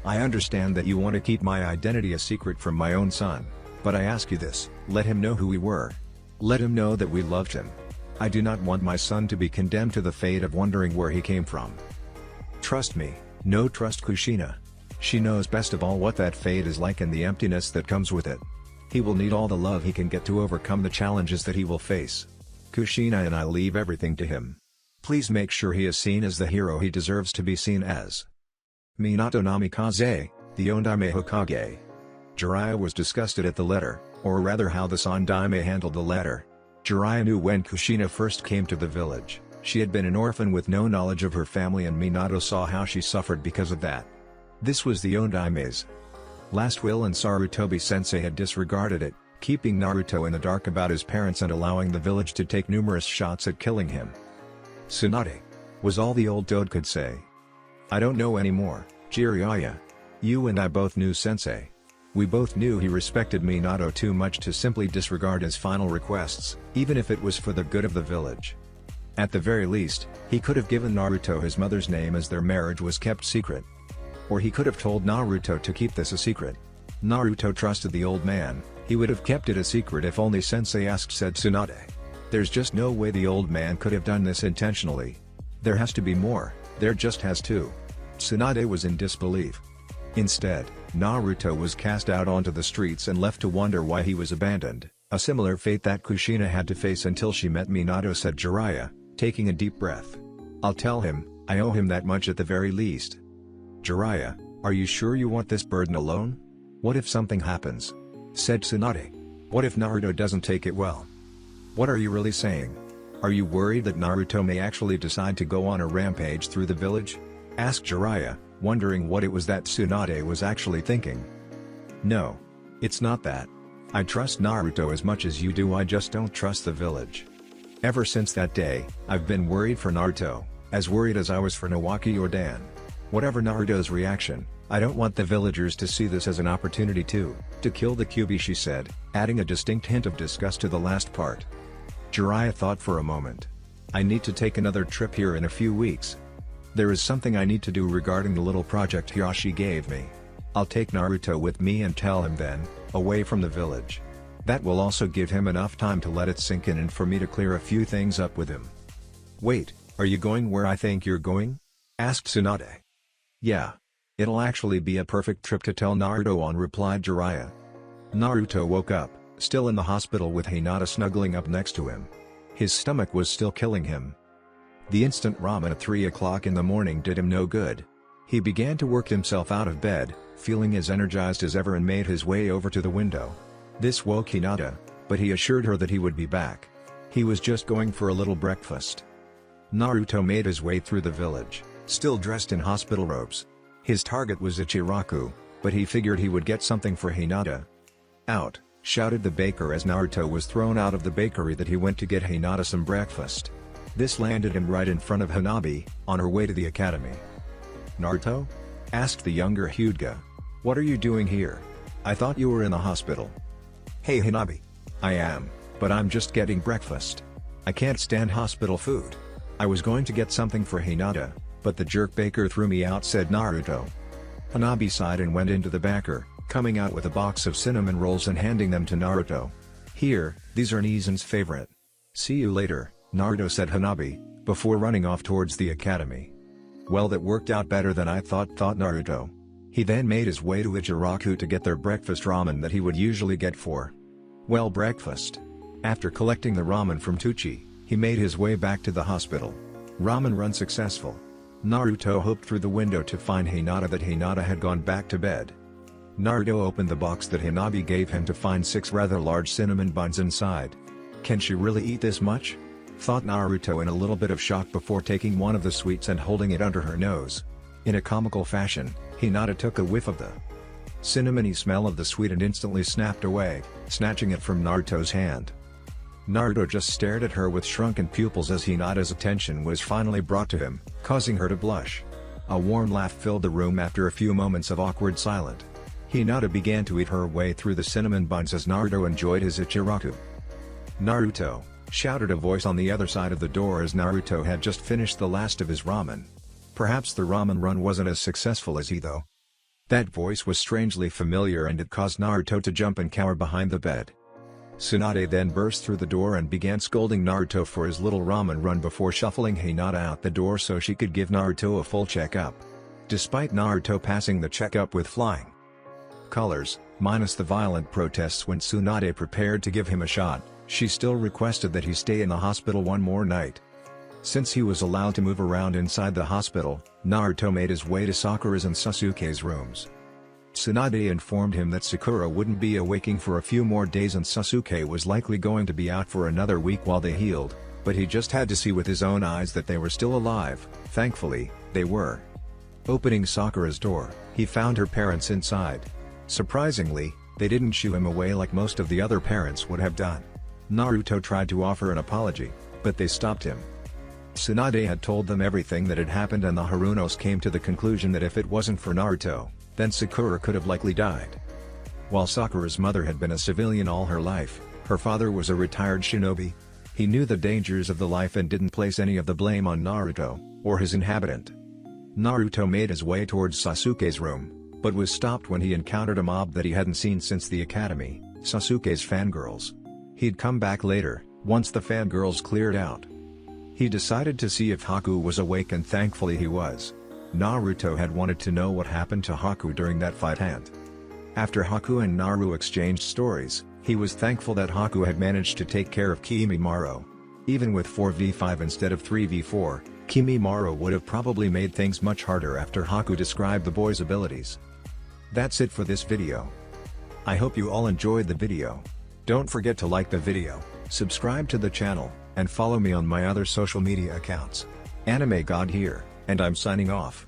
I understand that you want to keep my identity a secret from my own son, but I ask you this, let him know who we were. Let him know that we loved him. I do not want my son to be condemned to the fate of wondering where he came from. Trust me, trust Kushina. She knows best of all what that fate is like and the emptiness that comes with it. He will need all the love he can get to overcome the challenges that he will face. Kushina and I leave everything to him. Please make sure he is seen as the hero he deserves to be seen as. Minato Namikaze, the Yondaime Hokage. Jiraiya was disgusted at the letter, or rather how the Sandaime handled the letter. Jiraiya knew when Kushina first came to the village, she had been an orphan with no knowledge of her family and Minato saw how she suffered because of that. This was the Yondaime's last will and Sarutobi-sensei had disregarded it, keeping Naruto in the dark about his parents and allowing the village to take numerous shots at killing him. Tsunade, was all the old toad could say. I don't know anymore, Jiraiya. You and I both knew Sensei. We both knew he respected Minato too much to simply disregard his final requests, even if it was for the good of the village. At the very least, he could have given Naruto his mother's name as their marriage was kept secret. Or he could have told Naruto to keep this a secret. Naruto trusted the old man, he would have kept it a secret if only Sensei asked, said Tsunade. There's just no way the old man could have done this intentionally. There has to be more, there just has to. Tsunade was in disbelief. Instead, Naruto was cast out onto the streets and left to wonder why he was abandoned, a similar fate that Kushina had to face until she met Minato, said Jiraiya, taking a deep breath. I'll tell him, I owe him that much at the very least. Jiraiya, are you sure you want this burden alone? What if something happens? Said Tsunade. What if Naruto doesn't take it well? What are you really saying? Are you worried that Naruto may actually decide to go on a rampage through the village? Asked Jiraiya, wondering what it was that Tsunade was actually thinking. No. It's not that. I trust Naruto as much as you do, I just don't trust the village. Ever since that day, I've been worried for Naruto, as worried as I was for Nawaki or Dan. Whatever Naruto's reaction, I don't want the villagers to see this as an opportunity to kill the Kyuubi, she said, adding a distinct hint of disgust to the last part. Jiraiya thought for a moment. I need to take another trip here in a few weeks. There is something I need to do regarding the little project Hiyashi gave me. I'll take Naruto with me and tell him then, away from the village. That will also give him enough time to let it sink in and for me to clear a few things up with him. Wait, are you going where I think you're going? Asked Tsunade. Yeah. It'll actually be a perfect trip to tell Naruto on, replied Jiraiya. Naruto woke up, still in the hospital with Hinata snuggling up next to him. His stomach was still killing him. The instant ramen at 3 o'clock in the morning did him no good. He began to work himself out of bed, feeling as energized as ever, and made his way over to the window. This woke Hinata, but he assured her that he would be back. He was just going for a little breakfast. Naruto made his way through the village, still dressed in hospital robes. His target was Ichiraku, but he figured he would get something for Hinata. Out, shouted the baker as Naruto was thrown out of the bakery that he went to get Hinata some breakfast. This landed him right in front of Hanabi, on her way to the academy. Naruto? Asked the younger Hyuga. What are you doing here? I thought you were in the hospital. Hey Hanabi. I am, but I'm just getting breakfast. I can't stand hospital food. I was going to get something for Hinata, but the jerk baker threw me out, said Naruto. Hanabi sighed and went into the backer, coming out with a box of cinnamon rolls and handing them to Naruto. "Here, these are Nizin's favorite. See you later," Naruto said Hanabi, before running off towards the academy. "Well, that worked out better than I thought Naruto." He then made his way to Ichiraku to get their breakfast ramen that he would usually get for breakfast. After collecting the ramen from Tucci, he made his way back to the hospital. Ramen run successful. Naruto hoped through the window to find that Hinata had gone back to bed. Naruto opened the box that Hanabi gave him to find 6 rather large cinnamon buns inside. "Can she really eat this much?" thought Naruto in a little bit of shock before taking one of the sweets and holding it under her nose. In a comical fashion, Hinata took a whiff of the cinnamony smell of the sweet and instantly snapped away, snatching it from Naruto's hand. Naruto just stared at her with shrunken pupils as Hinata's attention was finally brought to him, causing her to blush. A warm laugh filled the room after a few moments of awkward silence. Hinata began to eat her way through the cinnamon buns as Naruto enjoyed his Ichiraku. "Naruto!" shouted a voice on the other side of the door as Naruto had just finished the last of his ramen. Perhaps the ramen run wasn't as successful as he thought. That voice was strangely familiar and it caused Naruto to jump and cower behind the bed. Tsunade then burst through the door and began scolding Naruto for his little ramen run before shuffling Hinata out the door so she could give Naruto a full checkup. Despite Naruto passing the checkup with flying colors, minus the violent protests when Tsunade prepared to give him a shot, she still requested that he stay in the hospital one more night. Since he was allowed to move around inside the hospital, Naruto made his way to Sakura's and Sasuke's rooms. Tsunade informed him that Sakura wouldn't be awaking for a few more days and Sasuke was likely going to be out for another week while they healed, but he just had to see with his own eyes that they were still alive. Thankfully, they were. Opening Sakura's door, he found her parents inside. Surprisingly, they didn't shoo him away like most of the other parents would have done. Naruto tried to offer an apology, but they stopped him. Tsunade had told them everything that had happened and the Harunos came to the conclusion that if it wasn't for Naruto, then Sakura could have likely died. While Sakura's mother had been a civilian all her life, her father was a retired shinobi. He knew the dangers of the life and didn't place any of the blame on Naruto, or his inhabitant. Naruto made his way towards Sasuke's room, but was stopped when he encountered a mob that he hadn't seen since the academy, Sasuke's fangirls. He'd come back later, once the fangirls cleared out. He decided to see if Haku was awake and thankfully he was. Naruto had wanted to know what happened to Haku during that fight and after Haku and Naru exchanged stories, he was thankful that Haku had managed to take care of Kimimaro. Even with 4v5 instead of 3v4, Kimimaro would have probably made things much harder after Haku described the boy's abilities. That's it for this video. I hope you all enjoyed the video. Don't forget to like the video, subscribe to the channel, and follow me on my other social media accounts. Anime God here, and I'm signing off.